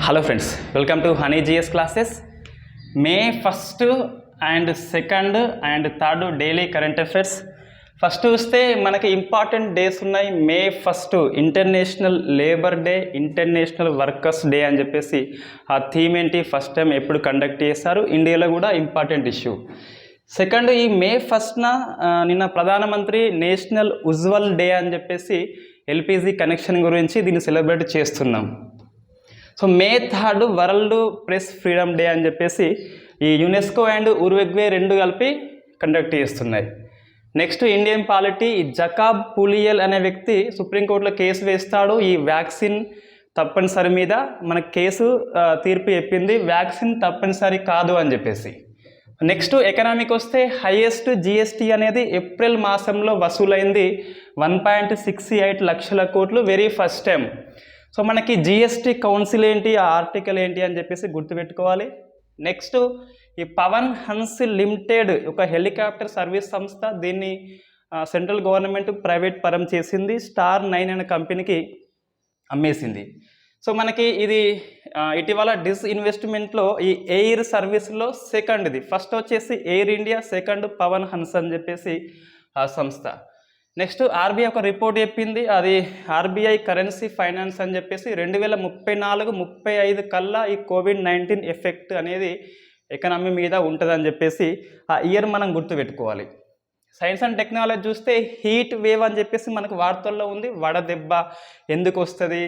Hello friends, welcome to honey GS classes. May 1 and 2 and 3 daily current affairs. First చూస్తే మనకి important days ఉన్నాయి. May 1 international labour day, international workers day అని చెప్పేసి ఆ theme ఏంటి, first time ఎప్పుడు conduct చేస్తారు, ఇండియాలో కూడా ఇంపార్టెంట్ ఇష్యూ. సెకండ్, ఈ మే 1న నిన్న ప్రధానమంత్రి నేషనల్ ఉజ్వల్ డే అని చెప్పేసి ఎల్పిజి కనెక్షన్ గురించి దీన్ని సెలబ్రేట్ చేస్తున్నాం. సో మే 3 వరల్డ్ ప్రెస్ ఫ్రీడమ్ డే అని చెప్పేసి ఈ యునెస్కో అండ్ ఉరుగ్వే రెండు కలిపి కండక్ట్ చేస్తున్నాయి. నెక్స్ట్, ఇండియన్ పాలిటీ, జకాబ్ పూలియల్ అనే వ్యక్తి సుప్రీంకోర్టులో కేసు వేస్తాడు. ఈ వ్యాక్సిన్ తప్పనిసరి మీద మన కేసు తీర్పు చెప్పింది, వ్యాక్సిన్ తప్పనిసరి కాదు అని చెప్పేసి. నెక్స్ట్, ఎకనామిక్ వస్తే హైయెస్ట్ జిఎస్టీ అనేది ఏప్రిల్ మాసంలో వసూలైంది 1.68 లక్షల కోట్లు, వెరీ ఫస్ట్ టైం. సో మనకి జిఎస్టీ కౌన్సిల్ ఏంటి, ఆ ఆర్టికల్ ఏంటి అని చెప్పేసి గుర్తుపెట్టుకోవాలి. నెక్స్ట్, ఈ పవన్ హన్స్ లిమిటెడ్ ఒక హెలికాప్టర్ సర్వీస్ సంస్థ, దీన్ని సెంట్రల్ గవర్నమెంట్ ప్రైవేట్ పరం చేసింది, Star 9 అనే కంపెనీకి అమ్మేసింది. సో మనకి ఇది ఇటీవల డిస్ఇన్వెస్ట్మెంట్లో ఈ ఎయిర్ సర్వీస్లో సెకండ్, ఇది ఫస్ట్ వచ్చేసి Air India, second Pawan Hans అని చెప్పేసి ఆ సంస్థ. నెక్స్ట్, ఆర్బీఐ ఒక రిపోర్ట్ చెప్పింది, అది ఆర్బీఐ కరెన్సీ ఫైనాన్స్ అని చెప్పేసి 2034-35 కల్లా ఈ COVID-19 ఎఫెక్ట్ అనేది ఎకనామీ మీద ఉంటుందని చెప్పేసి ఆ ఇయర్ మనం గుర్తుపెట్టుకోవాలి. సైన్స్ అండ్ టెక్నాలజీ చూస్తే హీట్ వేవ్ అని చెప్పేసి మనకు వార్తల్లో ఉంది. వడదెబ్బ ఎందుకు వస్తుంది,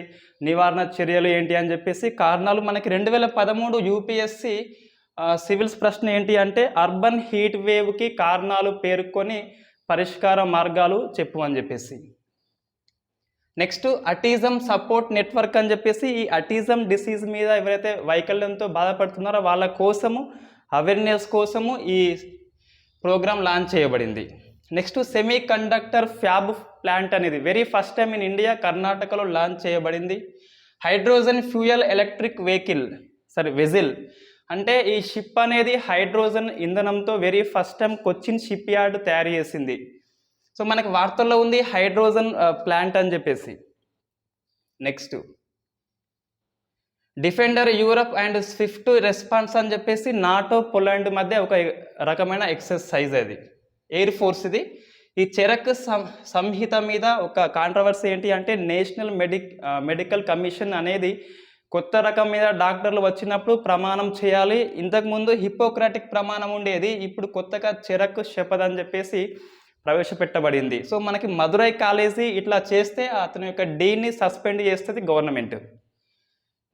నివారణ చర్యలు ఏంటి అని చెప్పేసి కారణాలు మనకి 2013 యూపీఎస్సి సివిల్స్ ప్రశ్న ఏంటి అంటే అర్బన్ హీట్ వేవ్కి కారణాలు పేర్కొని పరిష్కార మార్గాలు చెప్పు అని చెప్పేసి. నెక్స్ట్, అటిజం సపోర్ట్ నెట్వర్క్ అని చెప్పేసి ఈ అటిజం డిసీజ్ మీద ఎవరైతే వైకల్యంతో బాధపడుతున్నారో వాళ్ళ కోసము అవేర్నెస్ కోసము ఈ ప్రోగ్రామ్ లాంచ్ చేయబడింది. Next, semiconductor fab plant అనేది very first time in India కర్ణాటకలో లాంచ్ చేయబడింది. హైడ్రోజన్ ఫ్యూయల్ ఎలక్ట్రిక్ వెజిల్ అంటే ఈ షిప్ అనేది హైడ్రోజన్ ఇంధనంతో very first time Cochin shipyard తయారు చేసింది. సో మనకి వార్తల్లో ఉంది హైడ్రోజన్ ప్లాంట్ అని చెప్పేసి. Next, defender Europe and Swift response అని చెప్పేసి నాటో పోలాండ్ మధ్య ఒక రకమైన ఎక్సర్సైజ్ అది, ఎయిర్ ఫోర్స్ ఇది. ఈ చెరక్ సంహిత మీద ఒక కాంట్రవర్సీ ఏంటి అంటే నేషనల్ మెడికల్ కమిషన్ అనేది కొత్త రకం మీద డాక్టర్లు వచ్చినప్పుడు ప్రమాణం చేయాలి. ఇంతకుముందు హిపోక్రాటిక్ ప్రమాణం ఉండేది, ఇప్పుడు కొత్తగా చెరక్ శపథ్ అని చెప్పేసి ప్రవేశపెట్టబడింది. సో మనకి మదురై కాలేజీ ఇట్లా చేస్తే అతని యొక్క డీన్ని సస్పెండ్ చేస్తుంది గవర్నమెంట్.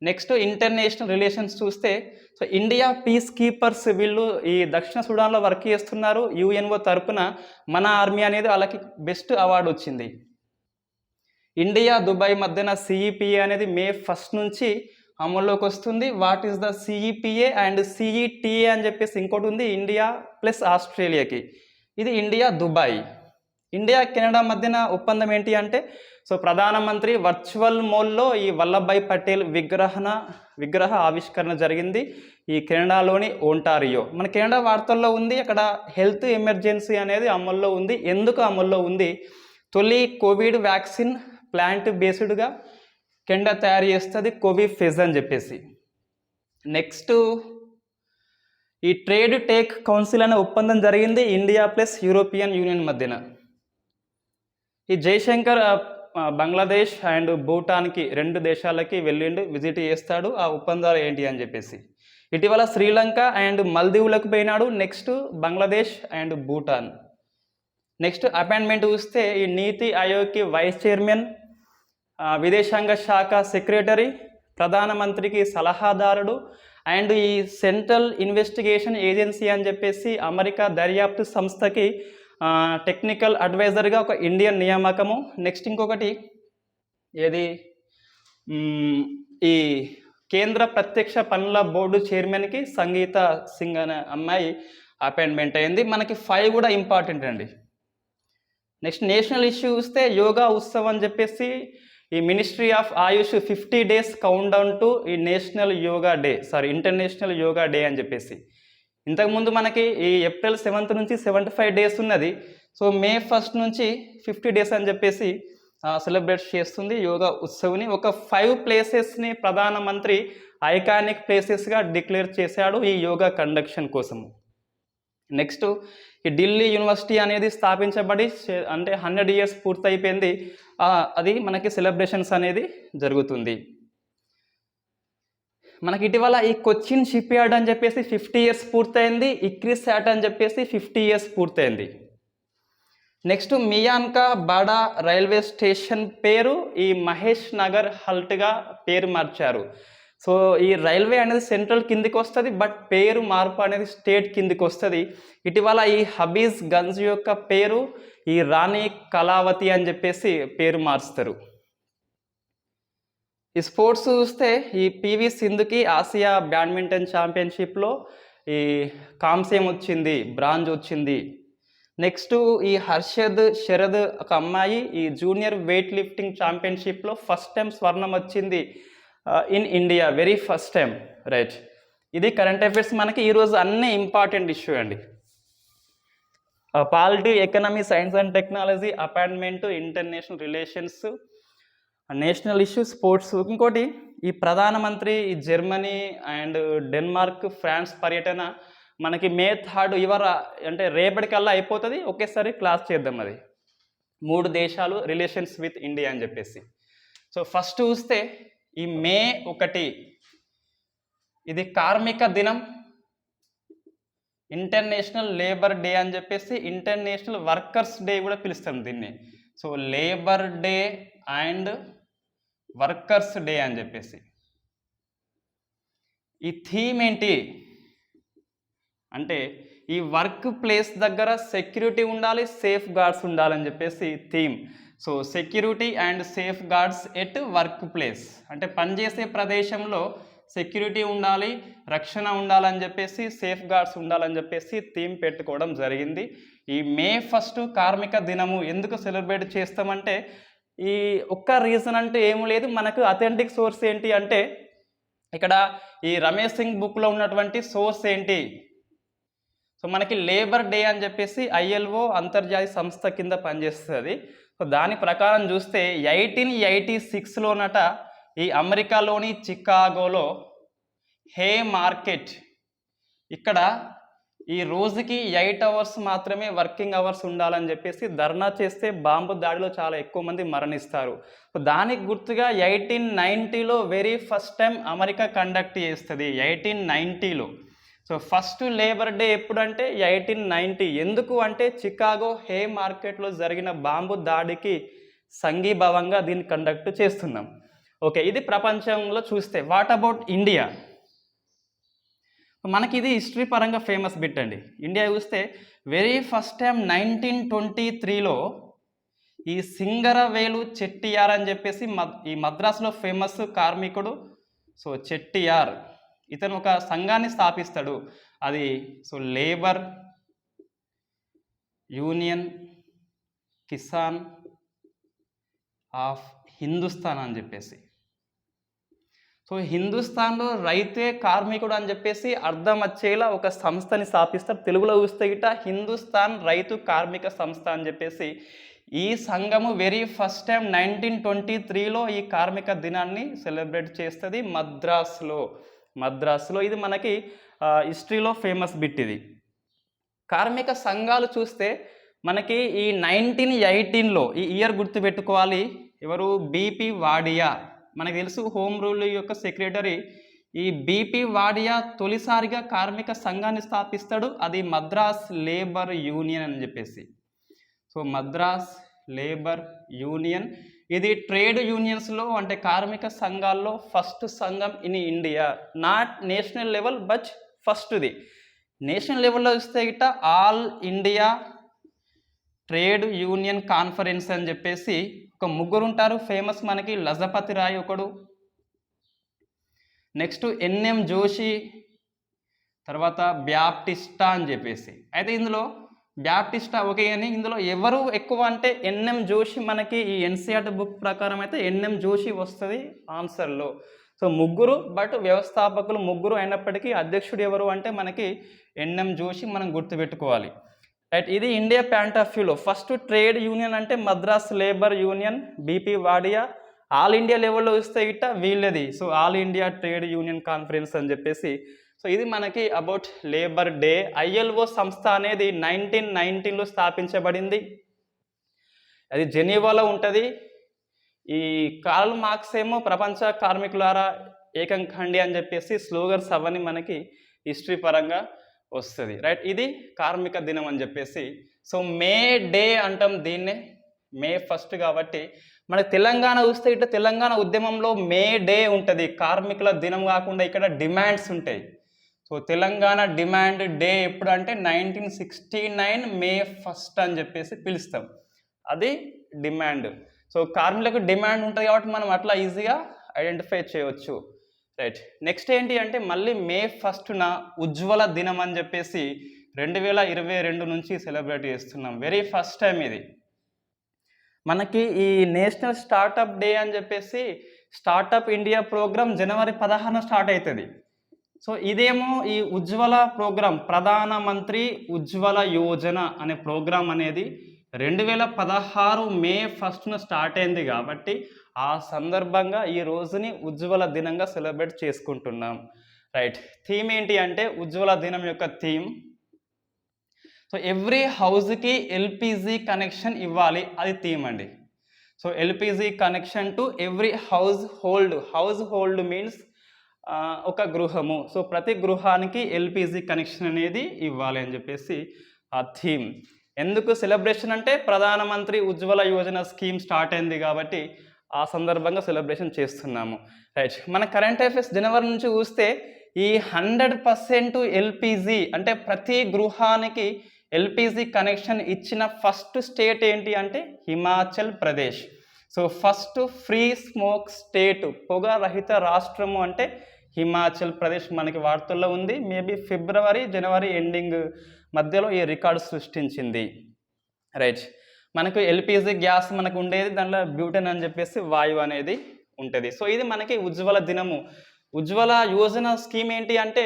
నెక్స్ట్, ఇంటర్నేషనల్ రిలేషన్స్ చూస్తే సో ఇండియా పీస్ కీపర్స్ వీళ్ళు ఈ దక్షిణ సుడాన్లో వర్క్ చేస్తున్నారు. యుఎన్ఓ తరపున మన ఆర్మీ అనేది వాళ్ళకి బెస్ట్ అవార్డు వచ్చింది. ఇండియా దుబాయ్ మధ్యన సిఈపిఏ అనేది మే 1 నుంచి అమల్లోకి వస్తుంది. What is the CEPA and CETA అని చెప్పేసి ఇంకోటి ఉంది, ఇండియా ప్లస్ ఆస్ట్రేలియాకి. ఇది ఇండియా దుబాయ్. ఇండియా కెనడా మధ్యన ఒప్పందం ఏంటి అంటే సో ప్రధానమంత్రి వర్చువల్ మోల్లో ఈ వల్లభాయ్ పటేల్ విగ్రహ ఆవిష్కరణ జరిగింది ఈ కెనడాలోని ఓంటారియో. మన కెనడా వార్తల్లో ఉంది, అక్కడ హెల్త్ ఎమర్జెన్సీ అనేది అమల్లో ఉంది. ఎందుకు అమల్లో ఉంది, తొలి కోవిడ్ వ్యాక్సిన్ ప్లాంట్ బేస్డ్గా కెనడా తయారు చేస్తుంది, కోవిఫెజ్ అని చెప్పేసి. నెక్స్ట్, ఈ ట్రేడ్ టేక్ కౌన్సిల్ అనే ఒప్పందం జరిగింది ఇండియా ప్లస్ యూరోపియన్ యూనియన్ మధ్యన. ఈ జయశంకర్ బంగ్లాదేశ్ అండ్ భూటాన్కి 2 దేశాలకి వెళ్ళిండు, విజిట్ చేస్తాడు. ఆ ఒప్పందాలు ఏంటి అని చెప్పేసి. ఇటీవల శ్రీలంక అండ్ మల్దీవులకు పోయినాడు. Next, Bangladesh and Bhutan. Next, appointment చూస్తే ఈ నీతి ఆయోగ్కి వైస్ చైర్మన్, విదేశాంగ శాఖ సెక్రటరీ, ప్రధానమంత్రికి సలహాదారుడు అండ్ ఈ సెంట్రల్ ఇన్వెస్టిగేషన్ ఏజెన్సీ అని చెప్పేసి అమెరికా దర్యాప్తు సంస్థకి టెక్నికల్ అడ్వైజర్గా ఒక ఇండియన్ నియామకము. నెక్స్ట్, ఇంకొకటి ఏది, ఈ కేంద్ర ప్రత్యక్ష పన్నుల బోర్డు చైర్మన్కి సంగీత సింగ్ అనే అమ్మాయి అపాయింట్మెంట్ అయింది. మనకి 5 కూడా ఇంపార్టెంట్ అండి. నెక్స్ట్, నేషనల్ ఇష్యూ చూస్తే యోగా ఉత్సవ్ అని చెప్పేసి ఈ ministry of Ayush 50 days count down to ఈ ఇంటర్నేషనల్ యోగా డే అని చెప్పేసి. ఇంతకుముందు మనకి ఈ ఏప్రిల్ 7 నుంచి 75 డేస్ ఉన్నది. సో మే 1 నుంచి 50 డేస్ అని చెప్పేసి సెలబ్రేట్ చేస్తుంది యోగా ఉత్సవ్ని. ఒక 5 ప్లేసెస్ని ప్రధానమంత్రి ఐకానిక్ ప్లేసెస్గా డిక్లేర్ చేశాడు ఈ యోగా కండక్షన్ కోసము. నెక్స్ట్ ఈ ఢిల్లీ యూనివర్సిటీ అనేది స్థాపించబడి అంటే 100 ఇయర్స్ పూర్తయిపోయింది. అది మనకి సెలబ్రేషన్స్ అనేది జరుగుతుంది. మనకి ఇటీవల ఈ కొచ్చిన్ షిప్ యార్డ్ అని చెప్పేసి 50 ఇయర్స్ పూర్తయింది. ఇక్రిసాట్ అని చెప్పేసి 50 ఇయర్స్ పూర్తయింది. నెక్స్ట్ మియాన్కా బాడా రైల్వే స్టేషన్ పేరు ఈ మహేష్ నగర్ హల్ట్గా పేరు మార్చారు. సో ఈ రైల్వే అనేది సెంట్రల్ కిందికి వస్తుంది, బట్ పేరు మార్పు అనేది స్టేట్ కిందికి వస్తుంది. ఇటీవల ఈ హబీజ్ గంజ్ యొక్క పేరు ఈ రాణి కళావతి అని చెప్పేసి పేరు మారుస్తారు. ఈ స్పోర్ట్స్ చూస్తే ఈ పివి సింధుకి ఆసియా బ్యాడ్మింటన్ ఛాంపియన్షిప్లో ఈ కాంస్యం వచ్చింది, బ్రాంజ్ వచ్చింది. నెక్స్ట్ ఈ హర్షద్ శరద్ ఒక అమ్మాయి ఈ జూనియర్ వెయిట్ లిఫ్టింగ్ ఛాంపియన్షిప్లో ఫస్ట్ టైం స్వర్ణం వచ్చింది in India, very first time, right. ఇది కరెంట్ అఫైర్స్ మనకి ఈరోజు అన్నీ ఇంపార్టెంట్ ఇష్యూ అండి. Polity, economy, science and technology, appointment, international relations, national issue, sports. ఇంకోటి ఈ ప్రధానమంత్రి ఈ జర్మనీ అండ్ డెన్మార్క్, ఫ్రాన్స్ పర్యటన మనకి మే 3 అంటే రేపటికల్లా అయిపోతుంది. ఒకేసారి క్లాస్ చేద్దాం. అది 3 దేశాలు రిలేషన్స్ విత్ ఇండియా అని చెప్పేసి. సో ఫస్ట్ చూస్తే ఈ మే 1 ఇది కార్మిక దినం, ఇంటర్నేషనల్ లేబర్ డే అని చెప్పేసి, ఇంటర్నేషనల్ వర్కర్స్ డే కూడా పిలుస్తాం దీన్ని. So labour day and workers day అని చెప్పేసి. ఈ థీమ్ ఏంటి అంటే ఈ వర్క్ ప్లేస్ దగ్గర సెక్యూరిటీ ఉండాలి, సేఫ్ గార్డ్స్ ఉండాలని చెప్పేసి theme. So security and safe guards at work place అంటే పనిచేసే ప్రదేశంలో సెక్యూరిటీ ఉండాలి, రక్షణ ఉండాలని చెప్పేసి, సేఫ్ గార్డ్స్ ఉండాలని చెప్పేసి థీమ్ పెట్టుకోవడం జరిగింది. ఈ మే 1 కార్మిక దినము ఎందుకు సెలబ్రేట్ చేస్తామంటే ఈ ఒక్క రీజన్ అంటే ఏమీ లేదు. మనకు అథెంటిక్ సోర్స్ ఏంటి అంటే ఇక్కడ ఈ రమేష్ సింగ్ బుక్లో ఉన్నటువంటి సోర్స్ ఏంటి. సో మనకి లేబర్ డే అని చెప్పేసి ILO అంతర్జాతీయ సంస్థ కింద పనిచేస్తుంది. సో దాని ప్రకారం చూస్తే 1886లోనట ఈ అమెరికాలోని చికాగోలో హే మార్కెట్ ఇక్కడ ఈ రోజుకి 8 అవర్స్ మాత్రమే వర్కింగ్ అవర్స్ ఉండాలని చెప్పేసి ధర్నా చేస్తే బాంబు దాడిలో చాలా ఎక్కువ మంది మరణిస్తారు. సో దానికి గుర్తుగా 1890లో very first time America conduct చేస్తుంది 1890లో. సో ఫస్ట్ లేబర్ డే ఎప్పుడంటే 1890. ఎందుకు అంటే చికాగో హే మార్కెట్లో జరిగిన బాంబు దాడికి సంఘీభావంగా దీన్ని కండక్ట్ చేస్తున్నాం. ఓకే, ఇది ప్రపంచంలో చూస్తే. What about India? మనకి ఇది హిస్టరీ పరంగా ఫేమస్ బిట్ అండి. ఇండియా చూస్తే వెరీ ఫస్ట్ టైం 1923లో ఈ సింగరవేలు చెట్టియార్ అని చెప్పేసి ఈ మద్రాసులో ఫేమస్ కార్మికుడు. సో చెట్టియార్ ఇతను ఒక సంఘాన్ని స్థాపిస్తాడు. అది so labour union Kisan of Hindustan అని చెప్పేసి. సో హిందుస్థాన్లో రైతే కార్మికుడు అని చెప్పేసి అర్థం వచ్చేలా ఒక సంస్థని స్థాపిస్తారు. తెలుగులో చూస్తే గిట్ట హిందుస్థాన్ రైతు కార్మిక సంస్థ అని చెప్పేసి ఈ సంఘము వెరీ ఫస్ట్ టైం 1923లో ఈ కార్మిక దినాన్ని సెలబ్రేట్ చేస్తుంది మద్రాసులో. ఇది మనకి హిస్టరీలో ఫేమస్ బిట్. ఇది కార్మిక సంఘాలు చూస్తే మనకి ఈ 1918లో ఈ ఇయర్ గుర్తుపెట్టుకోవాలి. ఎవరు? BP వాడియా. మనకు తెలుసు హోమ్ రూల్ యొక్క సెక్రటరీ ఈ BP వాడియా తొలిసారిగా కార్మిక సంఘాన్ని స్థాపిస్తాడు. అది మద్రాస్ లేబర్ యూనియన్ అని చెప్పేసి. సో మద్రాస్ లేబర్ యూనియన్ ఇది ట్రేడ్ యూనియన్స్లో అంటే కార్మిక సంఘాల్లో ఫస్ట్ సంఘం in India. Not national level but ఫస్ట్ది. నేషనల్ లెవెల్లో చూస్తే గిట్ట all India trade union conference అని చెప్పేసి ఒక 3 ఉంటారు ఫేమస్ మనకి. లజపతి రాయ్ ఒకడు, నెక్స్ట్ NM జోషి, తర్వాత బ్యాప్టిస్టా అని చెప్పేసి. అయితే ఇందులో బ్యాప్టిస్టా ఓకే, కానీ ఇందులో ఎవరు ఎక్కువ అంటే NM జోషి. మనకి ఈ NCERT బుక్ ప్రకారం అయితే NM జోషి వస్తుంది ఆన్సర్లో. సో 3 బట్ వ్యవస్థాపకులు 3 అయినప్పటికీ అధ్యక్షుడు ఎవరు అంటే మనకి NM జోషి మనం గుర్తుపెట్టుకోవాలి. రైట్, ఇది ఇండియా పాయింట్ ఆఫ్ వ్యూలో ఫస్ట్ ట్రేడ్ యూనియన్ అంటే Madras labour union, BP Wadia. All India లెవెల్లో వస్తే ఇట్ట వీళ్ళది, so all India trade union conference అని చెప్పేసి. సో ఇది మనకి అబౌట్ లేబర్ డే. ఐఎల్ఓ సంస్థ అనేది 1919లో స్థాపించబడింది, అది జెనీవాలో ఉంటుంది. ఈ కార్ల్ మార్క్స్ ఏమో ప్రపంచ కార్మికులారా ఏకం కండి అని చెప్పేసి స్లోగన్స్ అవన్నీ మనకి హిస్టరీ పరంగా వస్తుంది. రైట్, ఇది కార్మిక దినం అని చెప్పేసి. సో మే డే అంటాం దీన్నే, మే 1 కాబట్టి. మనకి తెలంగాణ చూస్తే ఇట్లా తెలంగాణ ఉద్యమంలో మే డే ఉంటుంది, కార్మికుల దినం కాకుండా ఇక్కడ డిమాండ్స్ ఉంటాయి. సో తెలంగాణ డిమాండ్ డే ఎప్పుడు అంటే 1969 మే 1 అని చెప్పేసి పిలుస్తాం, అది డిమాండ్. సో కార్మికులకు డిమాండ్ ఉంటుంది కాబట్టి మనం అట్లా ఈజీగా ఐడెంటిఫై చేయవచ్చు. రైట్, నెక్స్ట్ ఏంటి అంటే మళ్ళీ మే 1న ఉజ్వల దినం అని చెప్పేసి 2022 నుంచి సెలబ్రేట్ చేస్తున్నాం. వెరీ ఫస్ట్ టైం ఇది. మనకి ఈ నేషనల్ స్టార్టప్ డే అని చెప్పేసి స్టార్టప్ ఇండియా ప్రోగ్రామ్ జనవరి 16న స్టార్ట్ అవుతుంది. సో ఇదేమో ఈ ఉజ్వల ప్రోగ్రాం, ప్రధానమంత్రి ఉజ్వల యోజన అనే ప్రోగ్రాం అనేది 2016 మే 1న స్టార్ట్ అయింది కాబట్టి ఆ సందర్భంగా ఈ రోజుని ఉజ్వల దినంగా సెలబ్రేట్ చేసుకుంటున్నాం. రైట్, థీమ్ ఏంటి అంటే ఉజ్వల దినం యొక్క థీమ్, సో ఎవ్రీ హౌస్కి ఎల్పిజి కనెక్షన్ ఇవ్వాలి, అది థీమ్ అండి. So LPG connection to every house hold means ఒక గృహము. సో ప్రతి గృహానికి ఎల్పిజి కనెక్షన్ అనేది ఇవ్వాలి అని చెప్పేసి ఆ థీమ్. ఎందుకు సెలబ్రేషన్ అంటే ప్రధానమంత్రి ఉజ్వల యోజన స్కీమ్ స్టార్ట్ అయింది కాబట్టి ఆ సందర్భంగా సెలబ్రేషన్ చేస్తున్నాము. రైట్, మన కరెంట్ అఫైర్స్ జనవరి నుంచి చూస్తే ఈ 100% ఎల్పిజి అంటే ప్రతి గృహానికి ఎల్పిజి కనెక్షన్ ఇచ్చిన ఫస్ట్ స్టేట్ ఏంటి అంటే Himachal Pradesh. So first free smoke state, పొగ రహిత రాష్ట్రము అంటే హిమాచల్ ప్రదేశ్ మనకి వార్తల్లో ఉంది. మేబీ ఫిబ్రవరి జనవరి ఎండింగ్ మధ్యలో ఈ రికార్డు సృష్టించింది. రైట్, మనకు ఎల్పిజి గ్యాస్ మనకు ఉండేది, దాంట్లో బ్యూటెన్ అని చెప్పేసి వాయువు అనేది ఉంటుంది. సో ఇది మనకి ఉజ్వల దినము. ఉజ్వల యోజన స్కీమ్ ఏంటి అంటే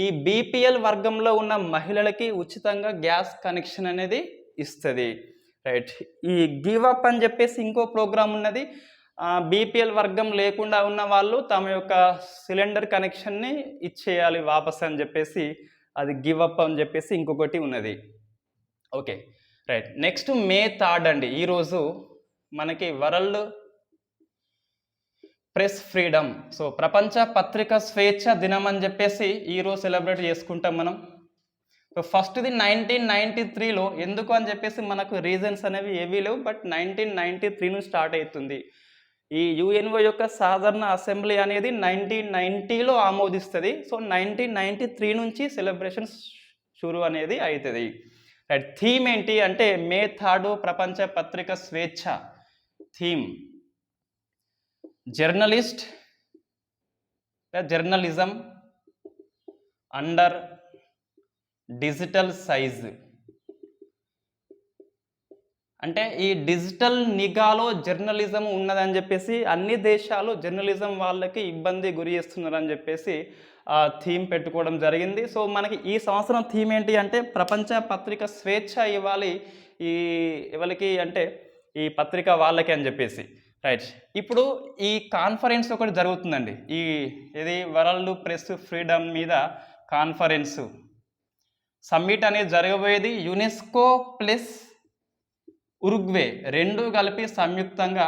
ఈ బీపీఎల్ వర్గంలో ఉన్న మహిళలకి ఉచితంగా గ్యాస్ కనెక్షన్ అనేది ఇస్తుంది. రైట్, ఈ గివ్ అప్ అని చెప్పేసి ఇంకో ప్రోగ్రామ్ ఉన్నది. బీపీఎల్ వర్గం లేకుండా ఉన్న వాళ్ళు తమ యొక్క సిలిండర్ కనెక్షన్ని ఇచ్చేయాలి వాపస్ అని చెప్పేసి, అది గివ్ అప్ అని చెప్పేసి ఇంకొకటి ఉన్నది. ఓకే, రైట్, నెక్స్ట్ మే 3 అండి. ఈరోజు మనకి వరల్డ్ ప్రెస్ ఫ్రీడమ్, సో ప్రపంచ పత్రిక స్వేచ్ఛ దినం అని చెప్పేసి ఈరోజు సెలబ్రేట్ చేసుకుంటాం మనం. సో ఫస్ట్ది 1993లో, ఎందుకు అని చెప్పేసి మనకు రీజన్స్ అనేవి ఏవీ లేవు, బట్ 1993 నుంచి స్టార్ట్ అవుతుంది. ఈ యుఎన్ఓ యొక్క సాధారణ అసెంబ్లీ అనేది 1990లో ఆమోదిస్తుంది. సో 1993 నుంచి సెలబ్రేషన్స్ షురు అనేది అవుతుంది. రైట్, థీమ్ ఏంటి అంటే మే 3 ప్రపంచ పత్రిక స్వేచ్ఛ. Theme journalism under digital size. అంటే ఈ డిజిటల్ నిఘాలో జర్నలిజం ఉన్నదని చెప్పేసి అన్ని దేశాలు జర్నలిజం వాళ్ళకి ఇబ్బంది గురి చేస్తున్నారని చెప్పేసి ఆ థీమ్ పెట్టుకోవడం జరిగింది. సో మనకి ఈ సంవత్సరం థీమ్ ఏంటి అంటే ప్రపంచ పత్రిక స్వేచ్ఛ ఇవ్వాలి ఈ ఎవరికి అంటే ఈ పత్రిక వాళ్ళకి అని చెప్పేసి. రైట్, ఇప్పుడు ఈ కాన్ఫరెన్స్ ఒకటి జరుగుతుందండి, ఇది వరల్డ్ ప్రెస్ ఫ్రీడమ్ మీద కాన్ఫరెన్సు సమ్మిట్ అనేది జరగబోయేది. యునెస్కో ప్లస్ ఉరుగ్వే రెండు కలిపి సంయుక్తంగా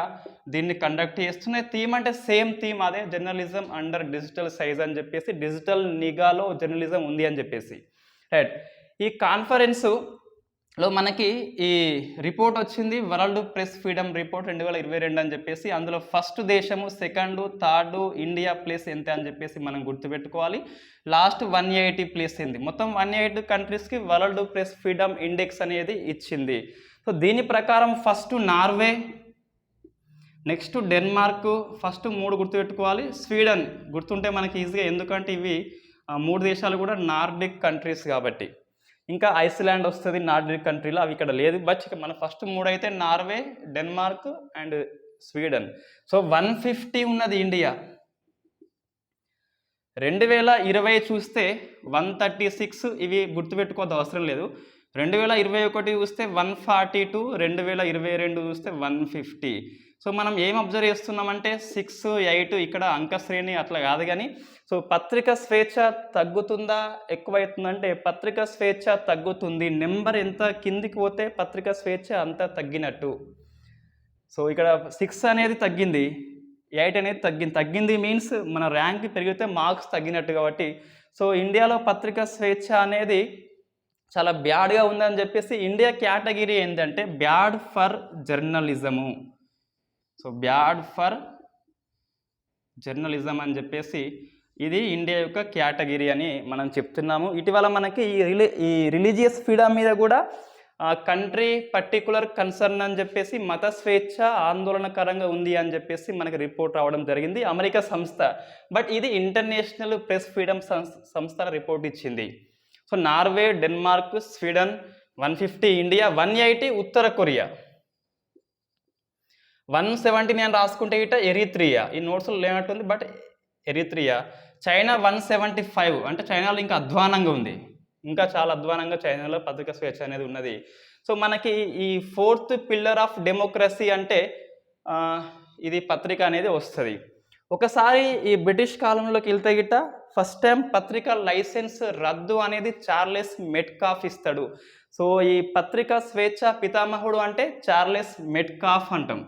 దీన్ని కండక్ట్ చేస్తున్నాయి. థీమ్ అంటే సేమ్ థీమ్, అదే జర్నలిజం అండర్ డిజిటల్ సైజ్ అని చెప్పేసి, డిజిటల్ నిఘాలో జర్నలిజం ఉంది అని చెప్పేసి. రైట్, ఈ కాన్ఫరెన్సులో మనకి ఈ రిపోర్ట్ వచ్చింది, వరల్డ్ ప్రెస్ ఫ్రీడమ్ రిపోర్ట్ 2022 అని చెప్పేసి. అందులో ఫస్ట్ దేశము, సెకండ్, థర్డ్ ఇండియా ప్లేస్ ఎంత అని చెప్పేసి మనం గుర్తుపెట్టుకోవాలి. లాస్ట్ 180 ప్లేస్ అయింది. మొత్తం 180 కంట్రీస్కి వరల్డ్ ప్రెస్ ఫ్రీడమ్ ఇండెక్స్ అనేది ఇచ్చింది. సో దీని ప్రకారం first Norway, next Denmark, first 3 గుర్తుపెట్టుకోవాలి. స్వీడన్ గుర్తుంటే మనకి ఈజీగా, ఎందుకంటే ఇవి 3 దేశాలు కూడా నార్డిక్ కంట్రీస్ కాబట్టి. ఇంకా ఐస్లాండ్ వస్తుంది నార్డిక్ కంట్రీలో, అవి ఇక్కడ లేదు. బట్ మన ఫస్ట్ 3 అయితే Norway, Denmark and Sweden. So 150 ఉన్నది ఇండియా. 2020 చూస్తే 136, ఇవి గుర్తుపెట్టుకోవద్దు అవసరం లేదు. 2021 చూస్తే 142, 2022 చూస్తే 150. సో మనం ఏం అబ్జర్వ్ చేస్తున్నామంటే 6, 8 ఇక్కడ అంక శ్రేణి అట్లా కాదు కానీ సో పత్రిక స్వేచ్ఛ తగ్గుతుందా ఎక్కువవుతుందంటే పత్రిక స్వేచ్ఛ తగ్గుతుంది. నెంబర్ ఎంత కిందికి పోతే పత్రిక స్వేచ్ఛ అంత తగ్గినట్టు. సో ఇక్కడ 6 అనేది తగ్గింది, 8 అనేది తగ్గింది మీన్స్ మన ర్యాంక్ పెరిగితే మార్క్స్ తగ్గినట్టు. కాబట్టి సో ఇండియాలో పత్రిక స్వేచ్ఛ అనేది చాలా బ్యాడ్గా ఉందని చెప్పేసి ఇండియా కేటగిరీ ఏంటంటే bad for journalism. So bad for journalism అని చెప్పేసి ఇది ఇండియా యొక్క కేటగిరీ అని మనం చెప్తున్నాము. ఇటీవల మనకి ఈ రిలీజియస్ ఫ్రీడమ్ మీద కూడా కంట్రీ పర్టికులర్ కన్సర్న్ అని చెప్పేసి మత స్వేచ్ఛ ఆందోళనకరంగా ఉంది అని చెప్పేసి మనకి రిపోర్ట్ రావడం జరిగింది, అమెరికా సంస్థ. బట్ ఇది ఇంటర్నేషనల్ ప్రెస్ ఫ్రీడమ్ సంస్థ రిపోర్ట్ ఇచ్చింది. So Norway, Denmark, Sweden 150, India 180, ఉత్తర కొరియా 170 నేను రాసుకుంటే ఇట ఎరిత్రియా, ఈ నోట్స్లో లేనట్టుంది బట్ ఎరిత్రియా. చైనా 175, అంటే చైనాలో ఇంకా అధ్వానంగా ఉంది, ఇంకా చాలా అధ్వానంగా చైనాలో పత్రికా స్వేచ్ఛ అనేది ఉన్నది. సో మనకి ఈ 4th పిల్లర్ ఆఫ్ డెమోక్రసీ అంటే ఇది పత్రిక అనేది వస్తుంది. ఒకసారి ఈ బ్రిటిష్ కాలంలోకి వెళ్తే గిట్ట ఫస్ట్ టైం పత్రికా లైసెన్స్ రద్దు అనేది చార్లెస్ మెట్కాఫ్ ఇస్తాడు. సో ఈ పత్రికా స్వేచ్ఛ పితామహుడు అంటే చార్లెస్ మెట్కాఫ్ అంటాం.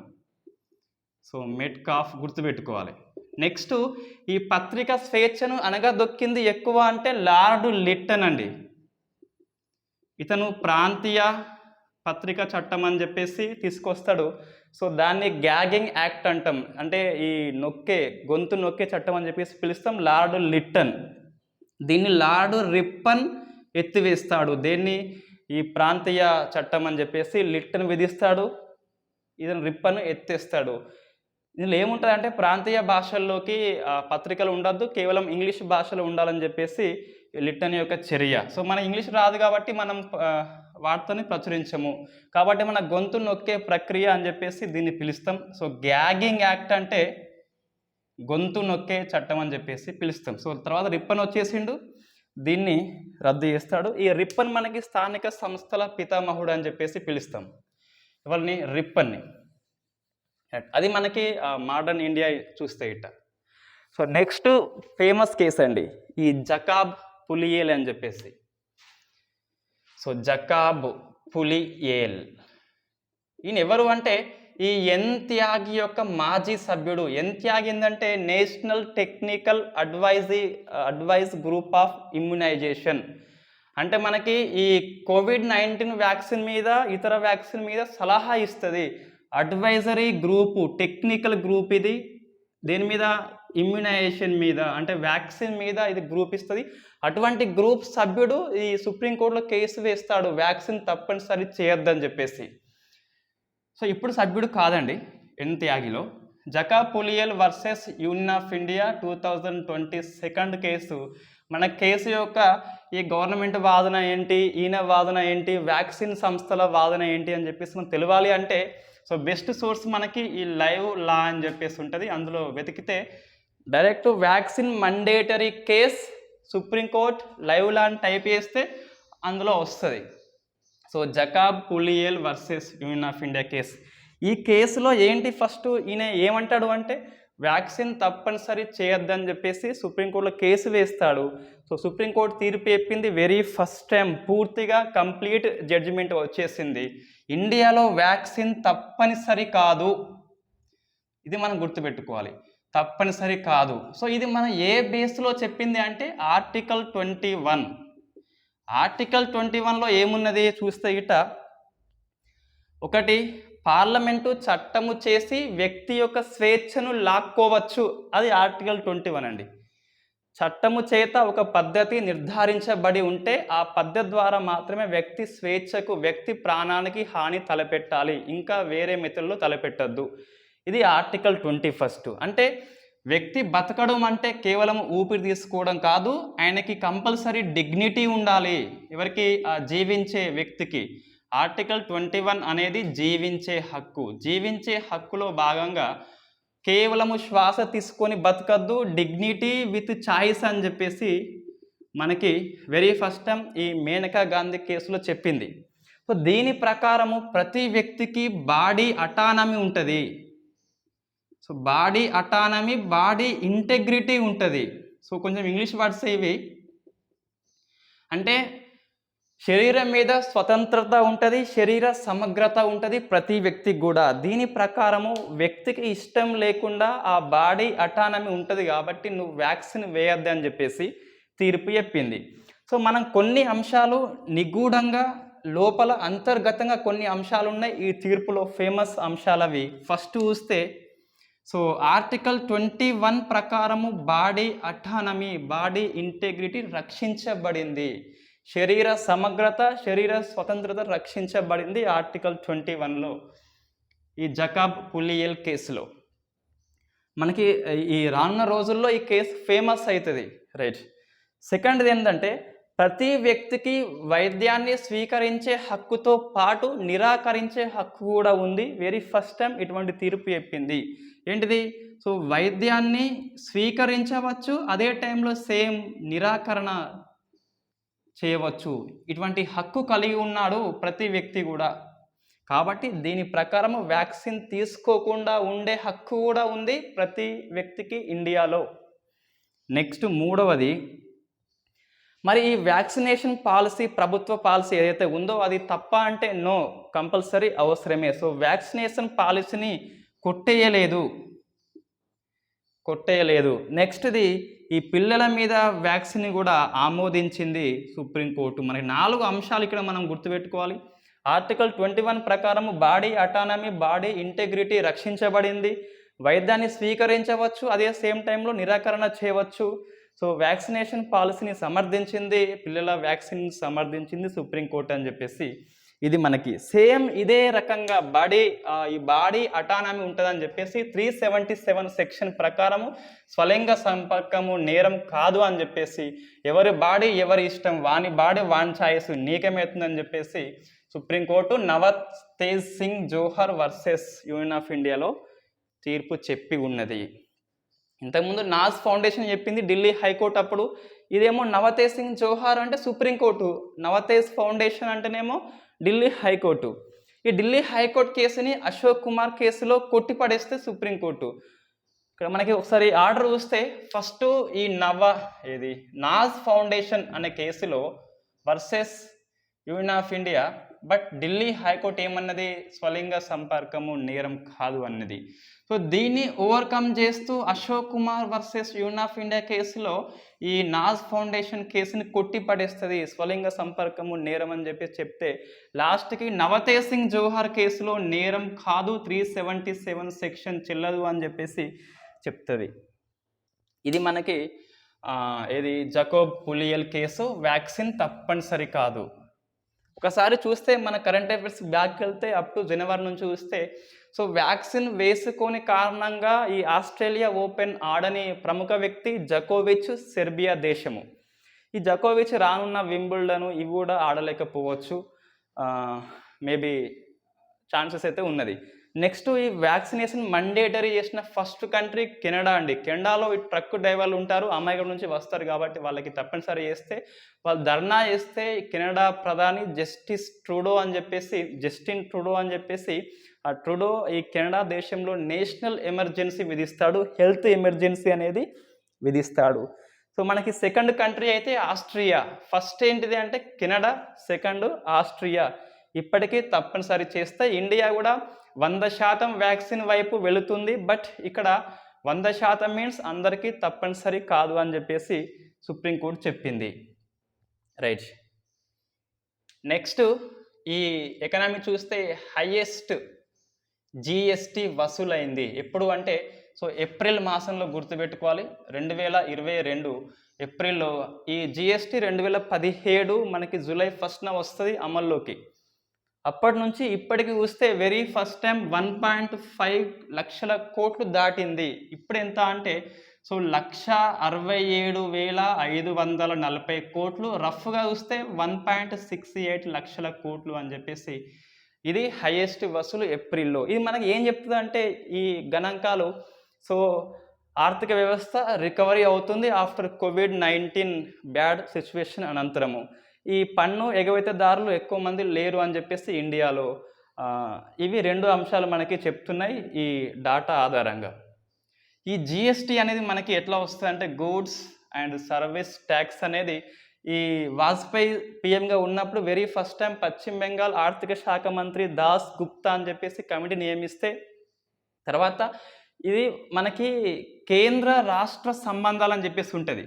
సో మెట్కాఫ్ గుర్తుపెట్టుకోవాలి. నెక్స్ట్ ఈ పత్రికా స్వేచ్ఛను అనగదొక్కింది ఎక్కువ అంటే లార్డ్ లిట్టన్ అండి. ఇతను ప్రాంతీయ పత్రికా చట్టం అని చెప్పేసి తీసుకొస్తాడు. సో దాన్ని గ్యాగింగ్ యాక్ట్ అంటాం, అంటే ఈ గొంతు నొక్కే చట్టం అని చెప్పేసి పిలుస్తాం. లార్డ్ లిట్టన్ దీన్ని లార్డ్ రిప్పన్ ఎత్తివేస్తాడు. దేన్ని ఈ ప్రాంతీయ చట్టం అని చెప్పేసి లిట్టన్ విధిస్తాడు, ఇతను రిప్పన్ ఎత్తేస్తాడు. ఇందులో ఏముంటుంది అంటే ప్రాంతీయ భాషల్లోకి పత్రికలు ఉండద్దు, కేవలం ఇంగ్లీష్ భాషలో ఉండాలని చెప్పేసి లిట్టన్ యొక్క చర్య. సో మన ఇంగ్లీష్ రాదు కాబట్టి మనం వాటితోనే ప్రచురించము, కాబట్టి మన గొంతు నొక్కే ప్రక్రియ అని చెప్పేసి దీన్ని పిలుస్తాం. సో గ్యాగింగ్ యాక్ట్ అంటే గొంతు నొక్కే చట్టం అని చెప్పేసి పిలుస్తాం. సో తర్వాత రిప్పన్ వచ్చేసిండు, దీన్ని రద్దు చేస్తాడు. ఈ రిప్పన్ మనకి స్థానిక సంస్థల పితామహుడు అని చెప్పేసి పిలుస్తాం. ఎవరిని? రిప్పన్ని. అది మనకి మోడర్న్ ఇండియా చూస్తే ఇట్ట. సో నెక్స్ట్ ఫేమస్ కేసు అండి ఈ జకాబ్ పులియేల్ అని చెప్పేసి. సో జకాబ్ పులియేల్ ఈయన ఎవరు అంటే ఈ ఎన్త్యాగి యొక్క మాజీ సభ్యుడు. ఎన్త్యాగి ఏంటంటే national technical advise group of immunization. అంటే మనకి ఈ COVID-19 వ్యాక్సిన్ మీద ఇతర వ్యాక్సిన్ మీద సలహా ఇస్తుంది. అడ్వైజరీ గ్రూపు, టెక్నికల్ గ్రూప్ ఇది. దేని మీద? ఇమ్యునైజేషన్ మీద, అంటే వ్యాక్సిన్ మీద ఇది గ్రూప్ ఇస్తుంది. అటువంటి గ్రూప్ సభ్యుడు ఈ సుప్రీంకోర్టులో కేసు వేస్తాడు వ్యాక్సిన్ తప్పనిసరి చేయొద్దని చెప్పేసి. సో ఇప్పుడు సభ్యుడు కాదండి ఎన్త్యాగిలో. Jacob Puliyel versus union of India 2022 case. మన కేసు యొక్క ఈ గవర్నమెంట్ వాదన ఏంటి, ఈయన వాదన ఏంటి, వ్యాక్సిన్ సంస్థల వాదన ఏంటి అని చెప్పేసి మనం తెలియాలి అంటే సో బెస్ట్ సోర్స్ మనకి ఈ లైవ్ లా అని చెప్పేసి ఉంటుంది. అందులో వెతికితే direct vaccine mandatory case supreme court live law అని టైప్ చేస్తే అందులో వస్తుంది. So Jacob Puliyel versus union of India case. ఈ కేసులో ఏంటి ఫస్ట్ ఈయన ఏమంటాడు అంటే వ్యాక్సిన్ తప్పనిసరి చేయొద్దని చెప్పేసి సుప్రీంకోర్టులో కేసు వేస్తాడు. సో సుప్రీంకోర్టు తీర్పు చెప్పింది వెరీ ఫస్ట్ టైం, పూర్తిగా కంప్లీట్ జడ్జిమెంట్ వచ్చేసింది. ఇండియాలో వ్యాక్సిన్ తప్పనిసరి కాదు, ఇది మనం గుర్తుపెట్టుకోవాలి, తప్పనిసరి కాదు. సో ఇది మనం ఏ బేస్లో చెప్పింది అంటే ఆర్టికల్ 21. ఆర్టికల్ 21లో ఏమున్నది చూస్తే గిట ఒకటి, పార్లమెంటు చట్టము చేసి వ్యక్తి యొక్క స్వేచ్ఛను లాక్కోవచ్చు, అది ఆర్టికల్ 21 అండి. చట్టము చేత ఒక పద్ధతి నిర్ధారించబడి ఉంటే ఆ పద్ధతి ద్వారా మాత్రమే వ్యక్తి స్వేచ్ఛకు, వ్యక్తి ప్రాణానికి హాని తలపెట్టాలి, ఇంకా వేరే మెథడ్లో తలపెట్టద్దు. ఇది ఆర్టికల్ 21. అంటే వ్యక్తి బతకడం అంటే కేవలం ఊపిరి తీసుకోవడం కాదు, ఆయనకి కంపల్సరీ డిగ్నిటీ ఉండాలి. ఎవరికి? జీవించే వ్యక్తికి. ఆర్టికల్ 21 అనేది జీవించే హక్కు. జీవించే హక్కులో భాగంగా కేవలము శ్వాస తీసుకొని బతకద్దు, డిగ్నిటీ విత్ చాయిస్ అని చెప్పేసి మనకి వెరీ ఫస్ట్ టైం ఈ మేనకా గాంధీ కేసులో చెప్పింది. సో దీని ప్రకారము ప్రతి వ్యక్తికి బాడీ అటానమీ ఉంటుంది. So body autonomy, body integrity ఉంటుంది. సో కొంచెం ఇంగ్లీష్ వర్డ్స్ ఇవి. అంటే శరీరం మీద స్వతంత్రత ఉంటుంది, శరీర సమగ్రత ఉంటుంది ప్రతి వ్యక్తికి కూడా. దీని ప్రకారము వ్యక్తికి ఇష్టం లేకుండా ఆ బాడీ అటానమీ ఉంటుంది కాబట్టి నువ్వు వ్యాక్సిన్ వేయద్దు అని చెప్పేసి తీర్పు చెప్పింది. సో మనం కొన్ని అంశాలు నిగూఢంగా లోపల అంతర్గతంగా కొన్ని అంశాలు ఉన్నాయి ఈ తీర్పులో, ఫేమస్ అంశాలు అవి. ఫస్ట్ చూస్తే సో ఆర్టికల్ 21 ప్రకారము బాడీ అటానమీ, బాడీ ఇంటెగ్రిటీ రక్షించబడింది. శరీర సమగ్రత, శరీర స్వతంత్రత రక్షించబడింది ఆర్టికల్ 21లో ఈ జకాబ్ పులియల్ కేసులో. మనకి ఈ రానున్న రోజుల్లో ఈ కేసు ఫేమస్ అవుతుంది, రైట్. సెకండ్ది ఏంటంటే ప్రతి వ్యక్తికి వైద్యాన్ని స్వీకరించే హక్కుతో పాటు నిరాకరించే హక్కు కూడా ఉంది. వెరీ ఫస్ట్ టైం ఇటువంటి తీర్పు చెప్పింది. ఏంటిది? సో వైద్యాన్ని స్వీకరించవచ్చు, అదే టైంలో సేమ్ నిరాకరణ చేయవచ్చు. ఇటువంటి హక్కు కలిగి ఉన్నాడు ప్రతి వ్యక్తి కూడా. కాబట్టి దీని ప్రకారం వ్యాక్సిన్ తీసుకోకుండా ఉండే హక్కు కూడా ఉంది ప్రతి వ్యక్తికి ఇండియాలో. నెక్స్ట్ మూడవది, మరి ఈ వ్యాక్సినేషన్ పాలసీ, ప్రభుత్వ పాలసీ ఏదైతే ఉందో అది తప్ప అంటే నో, కంపల్సరీ అవసరమే. సో వ్యాక్సినేషన్ పాలసీని కొట్టేయలేదు. నెక్స్ట్ది ఈ పిల్లల మీద వ్యాక్సిన్ కూడా ఆమోదించింది సుప్రీంకోర్టు. మనకి 4 అంశాలు ఇక్కడ మనం గుర్తుపెట్టుకోవాలి. ఆర్టికల్ 21 ప్రకారం బాడీ అటానమీ, బాడీ ఇంటెగ్రిటీ రక్షించబడింది. వైద్యాన్ని స్వీకరించవచ్చు, అదే సేమ్ టైంలో నిరాకరణ చేయవచ్చు. సో వ్యాక్సినేషన్ పాలసీని సమర్థించింది, పిల్లల వ్యాక్సిన్ సమర్థించింది సుప్రీంకోర్టు అని చెప్పేసి ఇది మనకి సేమ్ ఇదే రకంగా ఈ బాడీ అటానమీ ఉంటుందని చెప్పేసి 377 సెక్షన్ ప్రకారము స్వలింగ సంపర్కము నేరం కాదు అని చెప్పేసి, ఎవరి బాడీ ఎవరి ఇష్టం, వాని బాడీ వాని ఛాయిస్, నీకేమవుతుందని చెప్పేసి supreme court నవత్ Tej Singh Johar versus union of ఇండియాలో తీర్పు చెప్పి ఉన్నది. ఇంతకుముందు నాజ్ ఫౌండేషన్ చెప్పింది ఢిల్లీ హైకోర్టు అప్పుడు, ఇదేమో నవతేజ్ సింగ్ జోహార్ అంటే సుప్రీంకోర్టు, నవతేజ్ ఫౌండేషన్ అంటేనేమో ఢిల్లీ హైకోర్టు. ఈ ఢిల్లీ హైకోర్టు కేసుని అశోక్ కుమార్ కేసులో కొట్టిపడేస్తే సుప్రీంకోర్టు. ఇక్కడ మనకి ఒకసారి ఆర్డర్ చూస్తే ఫస్ట్ ఈ నాజ్ ఫౌండేషన్ అనే కేసులో versus union of India, but Delhi high court ఏమన్నది? స్వలింగ సంపర్కము నేరం కాదు అన్నది. సో దీన్ని ఓవర్కమ్ చేస్తూ Ashok Kumar versus union of India కేసులో ఈ నాజ్ ఫౌండేషన్ కేసుని కొట్టి పడేస్తుంది, స్వలింగ సంపర్కము నేరం అని చెప్పి చెప్తే లాస్ట్కి నవతేజ్ సింగ్ జోహార్ కేసులో నేరం కాదు, 377 సెక్షన్ చెల్లదు అని చెప్పేసి చెప్తుంది. ఇది మనకి ఇది జకోబ్ పులియల్ కేసు. వ్యాక్సిన్ తప్పనిసరి కాదు. ఒకసారి చూస్తే మన కరెంట్ అఫైర్స్ బ్యాక్ వెళ్తే అప్ టు జనవరి నుంచి చూస్తే సో వ్యాక్సిన్ వేసుకొని కారణంగా ఈ ఆస్ట్రేలియా ఓపెన్ ఆడని ప్రముఖ వ్యక్తి జకోవిచ్, సెర్బియా దేశము. ఈ జకోవిచ్ రానున్న వింబుల్డన్ ఇవి కూడా ఆడలేకపోవచ్చు, మేబీ ఛాన్సెస్ అయితే ఉన్నది. నెక్స్ట్ ఈ వ్యాక్సినేషన్ మండేటరీ చేసిన ఫస్ట్ కంట్రీ కెనడా అండి. కెనడాలో ఈ ట్రక్ డ్రైవర్లు ఉంటారు, అమెరికా నుంచి వస్తారు కాబట్టి వాళ్ళకి తప్పనిసరి చేస్తే వాళ్ళు ధర్నా చేస్తే కెనడా ప్రధాని జస్టిన్ ట్రూడో అని చెప్పేసి ఆ ట్రూడో ఈ కెనడా దేశంలో నేషనల్ ఎమర్జెన్సీ విధిస్తాడు, హెల్త్ ఎమర్జెన్సీ అనేది విధిస్తాడు. సో మనకి సెకండ్ కంట్రీ అయితే ఆస్ట్రియా. ఫస్ట్ ఏంటిది అంటే కెనడా, సెకండ్ ఆస్ట్రియా. ఇప్పటికీ తప్పనిసరి చేస్తే ఇండియా కూడా 100% వ్యాక్సిన్ వైపు వెళుతుంది, బట్ ఇక్కడ 100% మీన్స్ అందరికీ తప్పనిసరి కాదు అని చెప్పేసి సుప్రీంకోర్టు చెప్పింది, రైట్. నెక్స్ట్ ఈ ఎకనామీ చూస్తే హైయెస్ట్ జిఎస్టీ వసూలైంది ఎప్పుడు అంటే సో ఏప్రిల్ మాసంలో గుర్తుపెట్టుకోవాలి. 2022 ఏప్రిల్లో ఈ జిఎస్టీ 2017 మనకి జూలై 1న వస్తుంది అమల్లోకి. అప్పటి నుంచి ఇప్పటికి చూస్తే వెరీ ఫస్ట్ టైం 1.5 లక్షల కోట్లు దాటింది. ఇప్పుడు ఎంత అంటే సో 1,67,540 కోట్లు, రఫ్గా చూస్తే 1.68 లక్షల కోట్లు అని చెప్పేసి ఇది హైయెస్ట్ వసూలు ఏప్రిల్లో. ఇది మనకి ఏం చెప్తుంది అంటే ఈ గణాంకాలు సో ఆర్థిక వ్యవస్థ రికవరీ అవుతుంది ఆఫ్టర్ కోవిడ్-19 బ్యాడ్ సిచ్యువేషన్ అనంతరము. ఈ పన్ను ఎగవేతదారులు ఎక్కువ మంది లేరు అని చెప్పేసి ఇండియాలో ఇవి 2 అంశాలు మనకి చెప్తున్నాయి ఈ డాటా ఆధారంగా. ఈ జిఎస్టీ అనేది మనకి ఎట్లా వస్తుందంటే గూడ్స్ అండ్ సర్వీస్ ట్యాక్స్ అనేది ఈ వాజ్పేయి పీఎంగా ఉన్నప్పుడు వెరీ ఫస్ట్ టైం పశ్చిమ బెంగాల్ ఆర్థిక శాఖ మంత్రి దాస్ గుప్తా అని చెప్పేసి కమిటీ నియమిస్తే తర్వాత ఇది మనకి కేంద్ర రాష్ట్ర సంబంధాలు అని చెప్పేసి ఉంటుంది.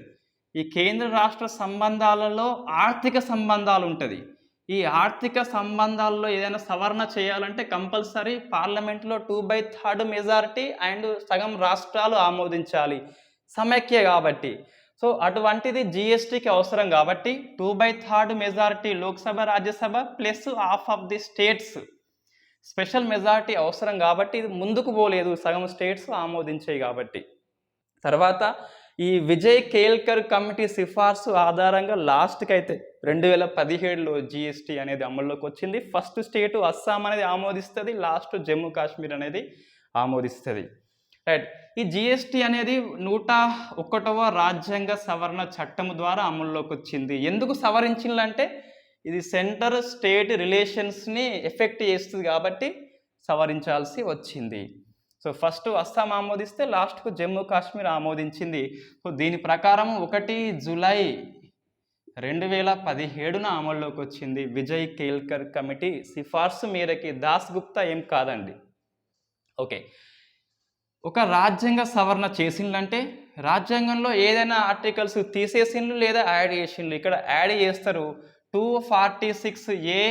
ఈ కేంద్ర రాష్ట్ర సంబంధాలలో ఆర్థిక సంబంధాలు ఉంటుంది. ఈ ఆర్థిక సంబంధాల్లో ఏదైనా సవరణ చేయాలంటే కంపల్సరీ పార్లమెంట్లో 2/3 మెజారిటీ అండ్ సగం రాష్ట్రాలు ఆమోదించాలి, సమైక్య కాబట్టి. సో అటువంటిది జిఎస్టీకి అవసరం కాబట్టి 2/3 majority Lok Sabha Rajya Sabha plus half of the states special majority అవసరం కాబట్టి ఇది ముందుకు పోలేదు, సగం స్టేట్స్ ఆమోదించాయి కాబట్టి. తర్వాత ఈ విజయ్ కేల్కర్ కమిటీ సిఫార్సు ఆధారంగా లాస్ట్కి అయితే 2017లో జిఎస్టీ అనేది అమల్లోకి వచ్చింది. ఫస్ట్ స్టేటు అస్సాం అనేది ఆమోదిస్తుంది, లాస్ట్ జమ్మూ కాశ్మీర్ అనేది ఆమోదిస్తుంది. రైట్. ఈ జిఎస్టీ అనేది 101వ రాజ్యాంగ సవరణ చట్టం ద్వారా అమల్లోకి వచ్చింది. ఎందుకు సవరించిందంటే ఇది సెంటర్ స్టేట్ రిలేషన్స్ని ఎఫెక్ట్ చేస్తుంది కాబట్టి సవరించాల్సి వచ్చింది. సో ఫస్ట్ అస్సాం ఆమోదిస్తే లాస్ట్కు జమ్మూ కాశ్మీర్ ఆమోదించింది. సో దీని ప్రకారం 1 జూలై 2017 అమల్లోకి వచ్చింది. విజయ్ కేల్కర్ కమిటీ సిఫార్సు మేరకి. దాస్ గుప్తా ఏం కాదండి. ఓకే, ఒక రాజ్యాంగ సవరణ చేసిందంటే రాజ్యాంగంలో ఏదైనా ఆర్టికల్స్ తీసేసిండ్రు లేదా యాడ్ చేసిండ్రు. ఇక్కడ యాడ్ చేస్తారు 246A,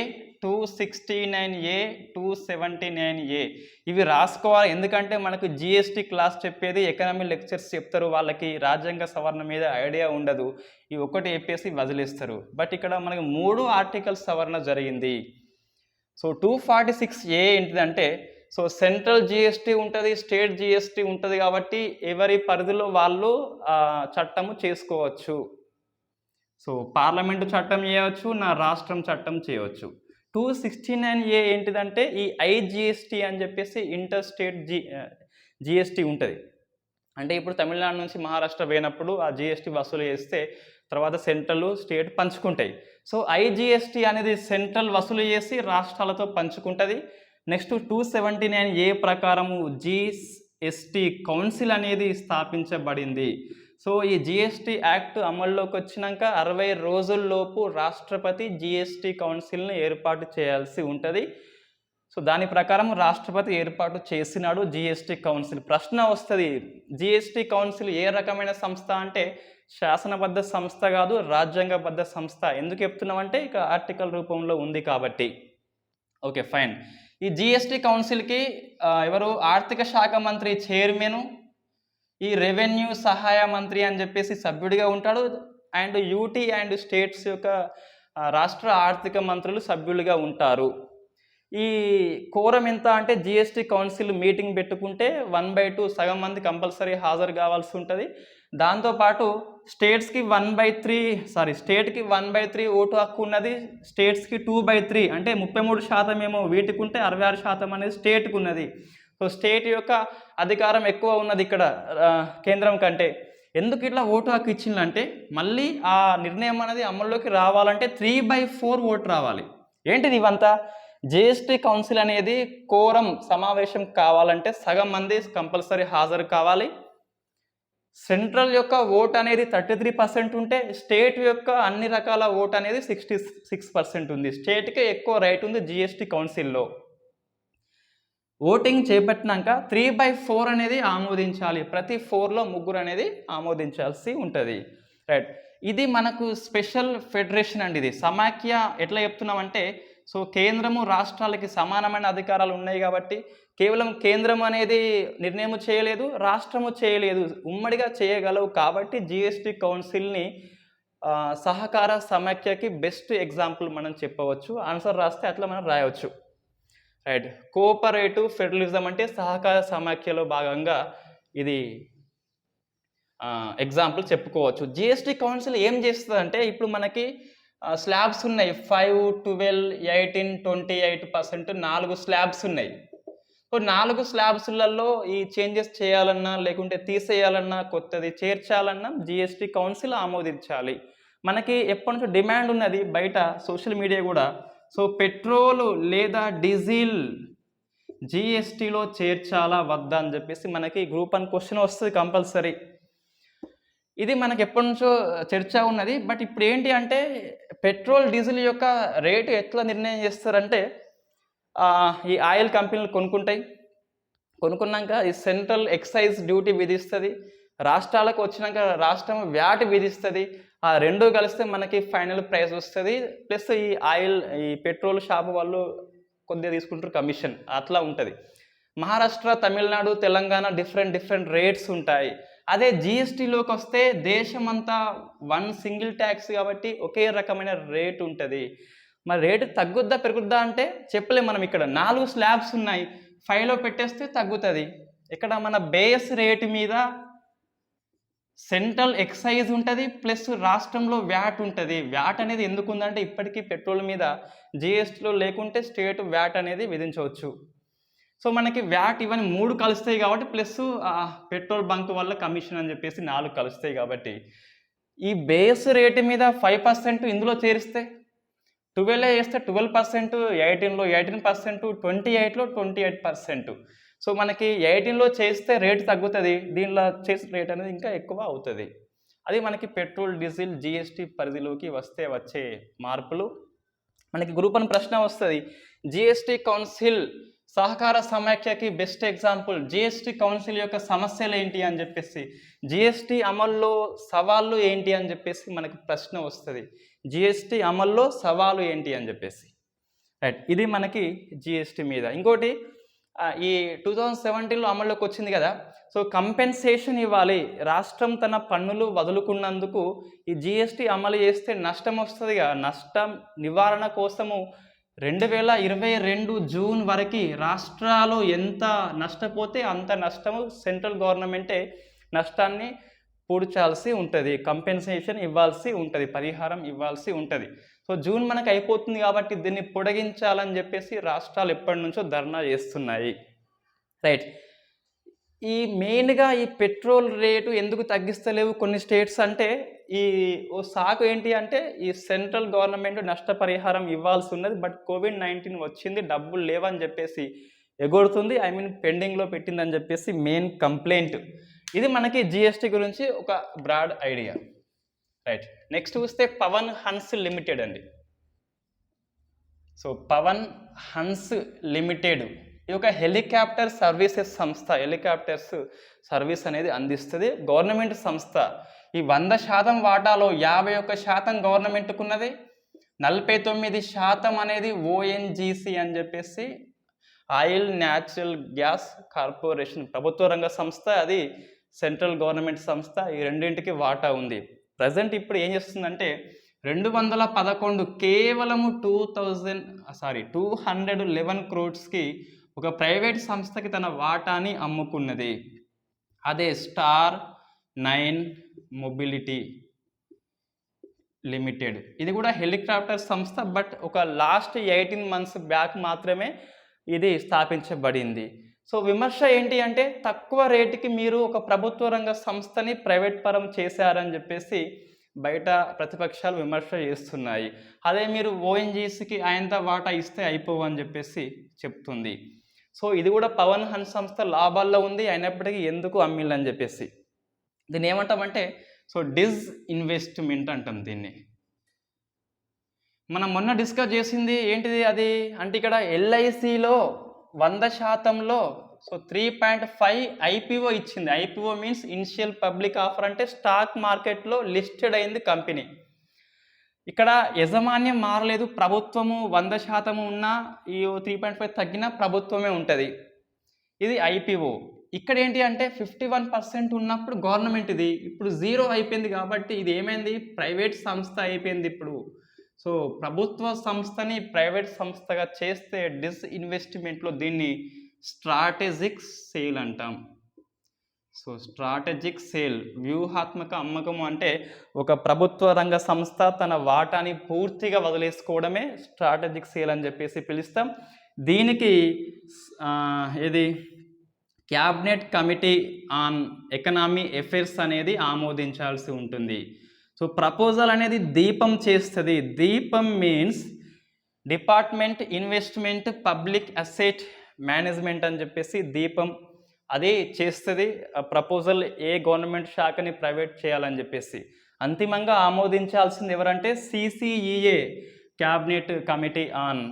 269A, 279A ఇవి రాసుకోవాలి. ఎందుకంటే మనకు జిఎస్టీ క్లాస్ చెప్పేది ఎకనామీ లెక్చర్స్ చెప్తారు, వాళ్ళకి రాజ్యాంగ సవరణ మీద ఐడియా ఉండదు, ఈ ఒకటి చెప్పేసి వదిలేస్తారు. బట్ ఇక్కడ మనకు 3 ఆర్టికల్స్ సవరణ జరిగింది. సో 246A ఏంటిదంటే సో సెంట్రల్ జిఎస్టీ ఉంటుంది, స్టేట్ జిఎస్టీ ఉంటుంది కాబట్టి ఎవరి పరిధిలో వాళ్ళు చట్టము చేసుకోవచ్చు. సో పార్లమెంటు చట్టం చేయవచ్చు, నా రాష్ట్రం చట్టం చేయవచ్చు. 269A ఏంటిదంటే ఈ ఐజిఎస్టీ అని చెప్పేసి ఇంటర్ స్టేట్ జిఎస్టీ ఉంటుంది. అంటే ఇప్పుడు తమిళనాడు నుంచి మహారాష్ట్ర పోయినప్పుడు ఆ జిఎస్టీ వసూలు చేస్తే తర్వాత సెంట్రల్ స్టేట్ పంచుకుంటాయి. సో ఐజిఎస్టీ అనేది సెంట్రల్ వసూలు చేసి రాష్ట్రాలతో పంచుకుంటుంది. నెక్స్ట్ 279A ప్రకారము జిఎస్టీ కౌన్సిల్ అనేది స్థాపించబడింది. సో ఈ జిఎస్టీ యాక్ట్ అమల్లోకి వచ్చినాక 60 రోజుల్లోపు రాష్ట్రపతి జిఎస్టీ కౌన్సిల్ని ఏర్పాటు చేయాల్సి ఉంటుంది. సో దాని ప్రకారం రాష్ట్రపతి ఏర్పాటు చేసినాడు జిఎస్టీ కౌన్సిల్. ప్రశ్న వస్తుంది, జిఎస్టీ కౌన్సిల్ ఏ రకమైన సంస్థ అంటే శాసనబద్ధ సంస్థ కాదు, రాజ్యాంగబద్ధ సంస్థ. ఎందుకు చెప్తున్నామంటే ఇక ఆర్టికల్ రూపంలో ఉంది కాబట్టి. Okay fine. ఈ జిఎస్టీ కౌన్సిల్కి ఎవరు ఆర్థిక శాఖ మంత్రి చైర్మన్, ఈ రెవెన్యూ సహాయ మంత్రి అని చెప్పేసి సభ్యుడిగా ఉంటాడు, అండ్ యూటీ అండ్ స్టేట్స్ యొక్క రాష్ట్ర ఆర్థిక మంత్రులు సభ్యులుగా ఉంటారు. ఈ కోరం ఎంత అంటే జిఎస్టీ కౌన్సిల్ మీటింగ్ పెట్టుకుంటే 1/2 సగం మంది కంపల్సరీ హాజరు కావాల్సి ఉంటుంది. దాంతోపాటు స్టేట్కి 1/3 ఓటు హక్కు ఉన్నది, స్టేట్స్కి 2/3 అంటే 33% ఏమో వీటికి ఉంటే 66% అనేది స్టేట్కి ఉన్నది. సో స్టేట్ యొక్క అధికారం ఎక్కువ ఉన్నది ఇక్కడ కేంద్రం కంటే. ఎందుకు ఇట్లా ఓటు హక్కు ఇచ్చిందంటే మళ్ళీ ఆ నిర్ణయం అనేది అమల్లోకి రావాలంటే 3/4 ఓటు రావాలి. ఏంటిది ఇవంతా? జిఎస్టీ కౌన్సిల్ అనేది కోరం సమావేశం కావాలంటే సగం మంది కంపల్సరీ హాజరు కావాలి. సెంట్రల్ యొక్క ఓట్ అనేది 33% ఉంటే స్టేట్ యొక్క అన్ని రకాల ఓట్ అనేది 66% ఉంది. స్టేట్కే ఎక్కువ రైట్ ఉంది జిఎస్టీ కౌన్సిల్లో. ఓటింగ్ చేపట్టినాక 3/4 అనేది ఆమోదించాలి. ప్రతి 4లో 3 అనేది ఆమోదించాల్సి ఉంటుంది. రైట్. ఇది మనకు స్పెషల్ ఫెడరేషన్ అండి. ఇది సమాఖ్య ఎట్లా చెప్తున్నామంటే సో కేంద్రము రాష్ట్రాలకి సమానమైన అధికారాలు ఉన్నాయి కాబట్టి కేవలం కేంద్రం అనేది నిర్ణయం చేయలేదు, రాష్ట్రము చేయలేదు, ఉమ్మడిగా చేయగలవు కాబట్టి జిఎస్టీ కౌన్సిల్ని సహకార సమాఖ్యకి బెస్ట్ ఎగ్జాంపుల్ మనం చెప్పవచ్చు. ఆన్సర్ రాస్తే అట్లా మనం రాయవచ్చు. రైట్. కోఆపరేటివ్ ఫెడరలిజం అంటే సహకార సమాఖ్యలో భాగంగా ఇది ఎగ్జాంపుల్ చెప్పుకోవచ్చు. జిఎస్టీ కౌన్సిల్ ఏం చేస్తుంది అంటే ఇప్పుడు మనకి స్లాబ్స్ ఉన్నాయి, 5, 12, 18, 28% 4 స్లాబ్స్ ఉన్నాయి. సో సో 4 స్లాబ్స్లలో ఈ చేంజెస్ చేయాలన్నా లేకుంటే తీసేయాలన్నా కొత్తది చేర్చాలన్నా జిఎస్టీ కౌన్సిల్ ఆమోదించాలి. మనకి ఎప్పటి నుంచో డిమాండ్ ఉన్నది బయట సోషల్ మీడియా కూడా. సో పెట్రోల్ లేదా డీజిల్ జిఎస్టీలో చేర్చాలా వద్దా అని చెప్పేసి మనకి గ్రూప్ 1 క్వశ్చన్ వస్తుంది కంపల్సరీ. ఇది మనకి ఎప్పటి నుంచో చర్చ ఉన్నది. బట్ ఇప్పుడు ఏంటి అంటే పెట్రోల్ డీజిల్ యొక్క రేటు ఎట్లా నిర్ణయం చేస్తారంటే ఈ ఆయిల్ కంపెనీలు కొనుక్కున్నాక ఈ సెంట్రల్ ఎక్సైజ్ డ్యూటీ విధిస్తుంది. రాష్ట్రాలకు వచ్చినాక రాష్ట్రం వ్యాట్ విధిస్తుంది. ఆ రెండు కలిస్తే మనకి ఫైనల్ ప్రైస్ వస్తుంది. ప్లస్ ఈ పెట్రోల్ షాప్ వాళ్ళు కొద్దిగా తీసుకుంటారు కమిషన్, అట్లా ఉంటుంది. మహారాష్ట్ర, తమిళనాడు, తెలంగాణ డిఫరెంట్ రేట్స్ ఉంటాయి. అదే జిఎస్టీలోకి వస్తే దేశమంతా వన్ సింగిల్ ట్యాక్స్ కాబట్టి ఒకే రకమైన రేట్ ఉంటుంది. మరి రేటు తగ్గుద్దా పెరుగుద్దా అంటే చెప్పలేం. మనం ఇక్కడ 4 స్లాబ్స్ ఉన్నాయి, 5లో పెట్టేస్తే తగ్గుతుంది. ఇక్కడ మన బేస్ రేటు మీద సెంట్రల్ ఎక్సైజ్ ఉంటుంది, ప్లస్ రాష్ట్రంలో వ్యాట్ ఉంటుంది. వ్యాట్ అనేది ఎందుకు ఉందంటే ఇప్పటికీ పెట్రోల్ మీద జిఎస్టీలో లేకుంటే స్టేట్ వ్యాట్ అనేది విధించవచ్చు. సో మనకి వ్యాట్ ఇవన్నీ 3 కలుస్తాయి కాబట్టి ప్లస్ పెట్రోల్ బంక్ వల్ల కమిషన్ అని చెప్పేసి 4 కలుస్తాయి కాబట్టి ఈ బేస్ రేటు మీద 5% ఇందులో చేరిస్తే 12 చేస్తే 12%, 18లో 18%, 28లో 28%. సో మనకి 18లో చేస్తే రేటు తగ్గుతుంది, దీనిలో చేసే రేట్ అనేది ఇంకా ఎక్కువ అవుతుంది. అది మనకి పెట్రోల్ డీజిల్ జిఎస్టీ పరిధిలోకి వస్తే వచ్చే మార్పులు. మనకి గ్రూప్ 1 ప్రశ్న వస్తుంది, జిఎస్టీ కౌన్సిల్ సహకార సమాఖ్యకి బెస్ట్ ఎగ్జాంపుల్. జిఎస్టీ కౌన్సిల్ యొక్క సమస్యలు ఏంటి అని చెప్పేసి, జిఎస్టీ అమల్లో సవాళ్ళు ఏంటి అని చెప్పేసి మనకి ప్రశ్న వస్తుంది. జిఎస్టీ అమల్లో సవాలు ఏంటి అని చెప్పేసి. రైట్, ఇది మనకి జిఎస్టీ మీద. ఇంకోటి ఈ 2017లో అమల్లోకి వచ్చింది కదా, సో కంపెన్సేషన్ ఇవ్వాలి. రాష్ట్రం తన పన్నులు వదులుకున్నందుకు ఈ జిఎస్టీ అమలు చేస్తే నష్టం వస్తుంది కదా, నష్టం నివారణ కోసము 2022 జూన్ వరకు రాష్ట్రాలు ఎంత నష్టపోతే అంత నష్టము సెంట్రల్ గవర్నమెంటే నష్టాన్ని పూడ్చాల్సి ఉంటుంది, కంపెన్సేషన్ ఇవ్వాల్సి ఉంటుంది, పరిహారం ఇవ్వాల్సి ఉంటుంది. సో జూన్ మనకు అయిపోతుంది కాబట్టి దీన్ని పొడిగించాలని చెప్పేసి రాష్ట్రాలు ఎప్పటి నుంచో ధర్నా చేస్తున్నాయి. రైట్, ఈ మెయిన్గా ఈ పెట్రోల్ రేటు ఎందుకు తగ్గిస్తలేవు కొన్ని స్టేట్స్ అంటే ఓ సాకు ఏంటి అంటే ఈ సెంట్రల్ గవర్నమెంట్ నష్టపరిహారం ఇవ్వాల్సి ఉన్నది, బట్ COVID-19 వచ్చింది, డబ్బులు లేవని చెప్పేసి ఎగొడుతుంది, పెండింగ్లో పెట్టిందని చెప్పేసి మెయిన్ కంప్లైంట్. ఇది మనకి జిఎస్టీ గురించి ఒక బ్రాడ్ ఐడియా. రైట్, నెక్స్ట్ చూస్తే పవన్ హన్స్ లిమిటెడ్ అండి. సో పవన్ హన్స్ లిమిటెడ్ ఇది ఒక హెలికాప్టర్ సర్వీసెస్ సంస్థ. హెలికాప్టర్స్ సర్వీస్ అనేది అందిస్తుంది, గవర్నమెంట్ సంస్థ. ఈ 100% వాటాలో 51% గవర్నమెంట్కున్నది, 49% అనేది ఓఎన్జీసీ అని చెప్పేసి ఆయిల్ న్యాచురల్ గ్యాస్ కార్పొరేషన్ ప్రభుత్వ రంగ సంస్థ, అది సెంట్రల్ గవర్నమెంట్ సంస్థ. ఈ రెండింటికి వాటా ఉంది. ప్రజెంట్ ఇప్పుడు ఏం చేస్తుందంటే 211 కేవలము 211 crores ఒక ప్రైవేట్ సంస్థకి తన వాటాని అమ్ముకున్నది. అదే స్టార్ 9 మొబిలిటీ లిమిటెడ్. ఇది కూడా హెలికాప్టర్ సంస్థ, బట్ ఒక లాస్ట్ 18 months బ్యాక్ మాత్రమే ఇది స్థాపించబడింది. సో విమర్శ ఏంటి అంటే తక్కువ రేటుకి మీరు ఒక ప్రభుత్వ రంగ సంస్థని ప్రైవేట్ పరం చేశారని చెప్పేసి బయట ప్రతిపక్షాలు విమర్శ చేస్తున్నాయి. అదే మీరు ఓఎన్జీసీకి ఆయనంత వాటా ఇస్తే అయిపోవని చెప్పేసి చెప్తుంది. సో ఇది కూడా పవన్ హన్స్ సంస్థ లాభాల్లో ఉంది, అయినప్పటికీ ఎందుకు అమ్మిల్లని చెప్పేసి దీన్ని ఏమంటామంటే సో డిస్ఇన్వెస్ట్మెంట్ అంటాం దీన్ని. మనం మొన్న డిస్కస్ చేసింది ఏంటిది అది అంటే ఇక్కడ ఎల్ఐసిలో 100%లో సో 3.5 ఐపీఓ ఇచ్చింది. IPO means initial public offer, అంటే స్టాక్ మార్కెట్లో లిస్టెడ్ అయింది కంపెనీ. ఇక్కడ యజమాన్యం మారలేదు, ప్రభుత్వము 100% ఉన్నా ఈ 3.5 తగ్గినా ప్రభుత్వమే ఉంటుంది. ఇది ఐపీఓ. ఇక్కడ ఏంటి అంటే 51% ఉన్నప్పుడు గవర్నమెంట్, ఇది ఇప్పుడు 0 అయిపోయింది కాబట్టి ఇది ఏమైంది, ప్రైవేట్ సంస్థ అయిపోయింది ఇప్పుడు. సో ప్రభుత్వ సంస్థని ప్రైవేట్ సంస్థగా చేస్తే డిస్ఇన్వెస్ట్మెంట్లో దీన్ని స్ట్రాటజిక్ సేల్ అంటాం. సో స్ట్రాటజిక్ సేల్, వ్యూహాత్మక అమ్మకము, అంటే ఒక ప్రభుత్వ రంగ సంస్థ తన వాటాని పూర్తిగా వదిలేసుకోవడమే స్ట్రాటజిక్ సేల్ అని చెప్పేసి పిలుస్తాం. దీనికి ఇది cabinet committee on economy affairs అనేది ఆమోదించాల్సి ఉంటుంది. సో ప్రపోజల్ అనేది దీపం చేస్తుంది. దీపం means department investment public asset management అని చెప్పేసి దీపం అది చేస్తుంది. ప్రపోజల్ ఏ గవర్నమెంట్ శాఖని ప్రైవేట్ చేయాలని చెప్పేసి అంతిమంగా ఆమోదించాల్సింది ఎవరంటే CCEA, cabinet committee on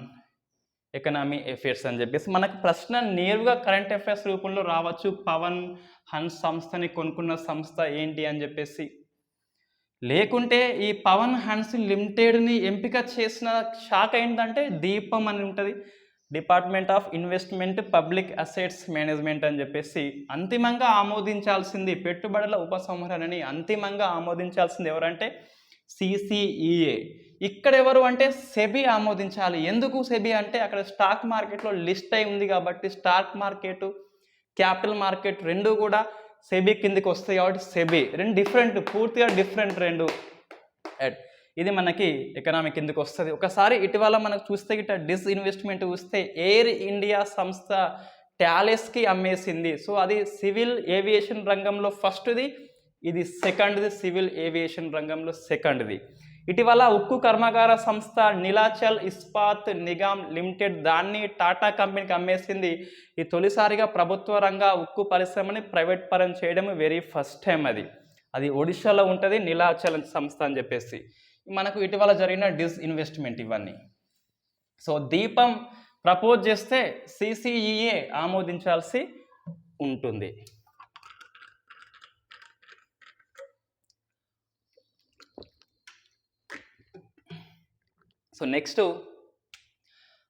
economy affairs అని చెప్పేసి. మనకు ప్రశ్న నేరుగా కరెంట్ అఫైర్స్ రూపంలో రావచ్చు. పవన్ హన్స్ సంస్థని కొనుక్కున్న సంస్థ ఏంటి అని చెప్పేసి. లేకుంటే ఈ పవన్ హన్స్ లిమిటెడ్ని ఎంపిక చేసిన శాఖ ఏంటంటే దీపం అని ఉంటుంది, department of investment public assets management అని చెప్పేసి. అంతిమంగా ఆమోదించాల్సింది పెట్టుబడుల ఉపసంహరణని అంతిమంగా ఆమోదించాల్సింది ఎవరంటే సిసిఈఏ. ఇక్కడ ఎవరు అంటే సెబీ ఆమోదించాలి. ఎందుకు సెబీ అంటే అక్కడ స్టాక్ మార్కెట్లో లిస్ట్ అయి ఉంది కాబట్టి స్టాక్ మార్కెట్, క్యాపిటల్ మార్కెట్ రెండు కూడా సెబీ కిందికి వస్తాయి కాబట్టి సెబీ. రెండు డిఫరెంట్, పూర్తిగా డిఫరెంట్ రెండు. ఇది మనకి ఎకనామీ కిందకి వస్తుంది. ఒకసారి ఇటీవల మనకు చూస్తే గిట్ట డిస్ఇన్వెస్ట్మెంట్ చూస్తే ఎయిర్ ఇండియా సంస్థ థాలెస్కి అమ్మేసింది. సో అది సివిల్ ఏవియేషన్ రంగంలో ఫస్ట్ది, ఇది సెకండ్ది, సివిల్ ఏవియేషన్ రంగంలో సెకండ్ది. ఇటీవల ఉక్కు కర్మాగార సంస్థ నీలాచల్ ఇస్పాత్ నిగమ్ లిమిటెడ్ దాన్ని టాటా కంపెనీకి అమ్మేసింది. ఈ తొలిసారిగా ప్రభుత్వ రంగ ఉక్కు పరిశ్రమని ప్రైవేట్ పరం చేయడం వెరీ ఫస్ట్ టైం. అది ఒడిశాలో ఉంటుంది, నీలాచల్ సంస్థ అని చెప్పేసి. మనకు ఇటీవల జరిగిన డిస్ఇన్వెస్ట్మెంట్ ఇవన్నీ. సో దీపం ప్రపోజ్ చేస్తే సిసిఈఏ ఆమోదించాల్సి ఉంటుంది. సో నెక్స్ట్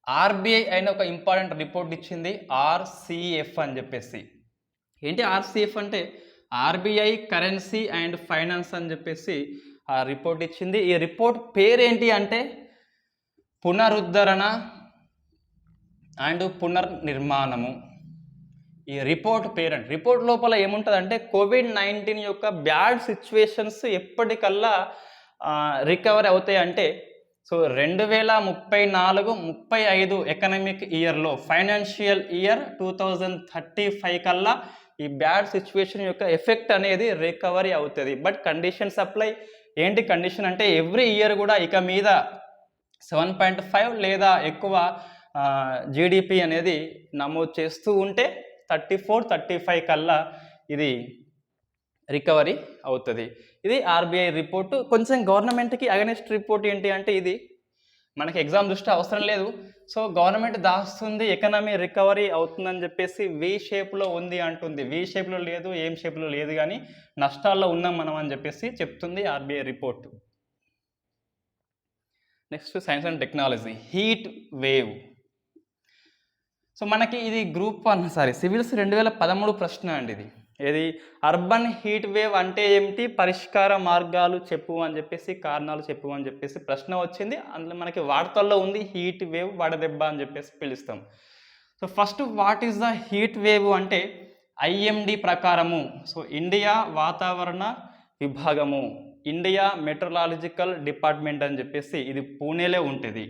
ఆర్బీఐ అయిన ఒక ఇంపార్టెంట్ రిపోర్ట్ ఇచ్చింది, ఆర్సిఎఫ్ అని చెప్పేసి. ఏంటి ఆర్సిఎఫ్ అంటే ఆర్బీఐ కరెన్సీ అండ్ ఫైనాన్స్ అని చెప్పేసి ఆ రిపోర్ట్ ఇచ్చింది. ఈ రిపోర్ట్ పేరేంటి అంటే పునరుద్ధరణ అండ్ పునర్నిర్మాణము. ఈ రిపోర్ట్ పేరెంట్. రిపోర్ట్ లోపల ఏముంటుందంటే కోవిడ్-19 యొక్క బ్యాడ్ సిచ్యువేషన్స్ ఎప్పటికల్లా రికవర్ అవుతాయి అంటే, సో 2034-35 ఎకనామిక్ ఇయర్లో, ఫైనాన్షియల్ ఇయర్ 2035 కల్లా ఈ బ్యాడ్ సిచ్యువేషన్ యొక్క ఎఫెక్ట్ అనేది రికవరీ అవుతుంది. But conditions apply. ఏంటి కండిషన్ అంటే ఎవ్రీ ఇయర్ కూడా ఇక మీద 7.5 లేదా ఎక్కువ జీడిపి అనేది నమోదు చేస్తూ ఉంటే 34-35 కల్లా ఇది రికవరీ అవుతుంది. ఇది ఆర్బీఐ రిపోర్టు. కొంచెం గవర్నమెంట్కి అగెనిస్ట్ రిపోర్ట్ ఏంటి అంటే ఇది మనకి ఎగ్జామ్ దృష్టి అవసరం లేదు. సో గవర్నమెంట్ దాస్తుంది ఎకనామీ రికవరీ అవుతుందని చెప్పేసి వి షేప్లో ఉంది అంటుంది. వి షేప్లో లేదు, ఏం షేప్లో లేదు, కానీ నష్టాల్లో ఉన్నాం మనం అని చెప్పేసి చెప్తుంది RBI report. Next science and technology, heat wave. So మనకి ఇది గ్రూప్ 1 సివిల్స్ 2013 ప్రశ్న అండి ఇది. ఏది అర్బన్ హీట్ వేవ్ అంటే ఏమిటి, పరిష్కార మార్గాలు చెప్పు అని చెప్పేసి, కారణాలు చెప్పు అని చెప్పేసి ప్రశ్న వచ్చింది. అందులో మనకి వార్తల్లో ఉంది హీట్ వేవ్, వడదెబ్బ అని చెప్పేసి పిలుస్తాం. So first what is the heat wave అంటే ఐఎండి ప్రకారము, సో ఇండియా వాతావరణ విభాగము, ఇండియా మెట్రలాజికల్ డిపార్ట్మెంట్ అని చెప్పేసి ఇది పూణేలో ఉంటుంది.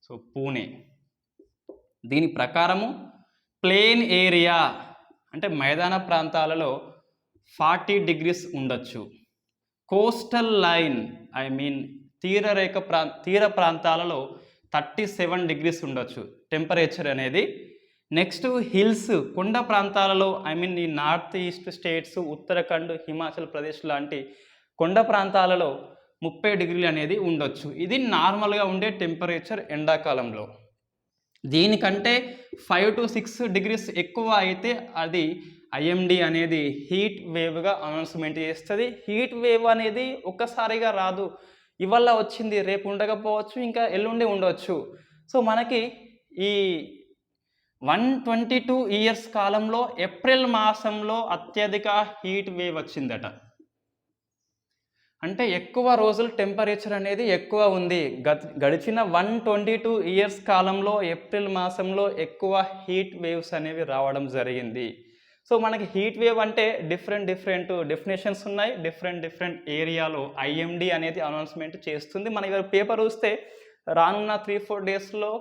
సో పూణే. దీని ప్రకారము ప్లేన్ ఏరియా అంటే మైదాన ప్రాంతాలలో 40 degrees ఉండొచ్చు. కోస్టల్ లైన్ తీర ప్రాంతాలలో 37 degrees ఉండొచ్చు టెంపరేచర్ అనేది. నెక్స్ట్ హిల్స్, కొండ ప్రాంతాలలో ఈ north east states, Uttarakhand, Himachal Pradesh లాంటి కొండ ప్రాంతాలలో 30 degrees అనేది ఉండొచ్చు. ఇది నార్మల్గా ఉండే టెంపరేచర్ ఎండాకాలంలో. దీనికంటే 5 to 6 degrees ఎక్కువ అయితే అది ఐఎండి అనేది హీట్ వేవ్గా అనౌన్స్మెంట్ చేస్తుంది. హీట్ వేవ్ అనేది ఒక్కసారిగా రాదు, ఇవాళ వచ్చింది రేపు ఉండకపోవచ్చు, ఇంకా ఎల్లుండి ఉండవచ్చు. సో మనకి ఈ 122 years కాలంలో ఏప్రిల్ మాసంలో అత్యధిక హీట్ వేవ్ వచ్చిందట. అంటే ఎక్కువ రోజులు టెంపరేచర్ అనేది ఎక్కువ ఉంది. గడిచిన 122 years కాలంలో ఏప్రిల్ మాసంలో ఎక్కువ హీట్ వేవ్స్ అనేవి రావడం జరిగింది. సో మనకి హీట్ వేవ్ అంటే డిఫరెంట్ డెఫినేషన్స్ ఉన్నాయి. డిఫరెంట్ ఏరియాలో ఐఎండి అనేది అనౌన్స్మెంట్ చేస్తుంది. మన ఇవాళ పేపర్ చూస్తే రానున్న 3-4 డేస్లో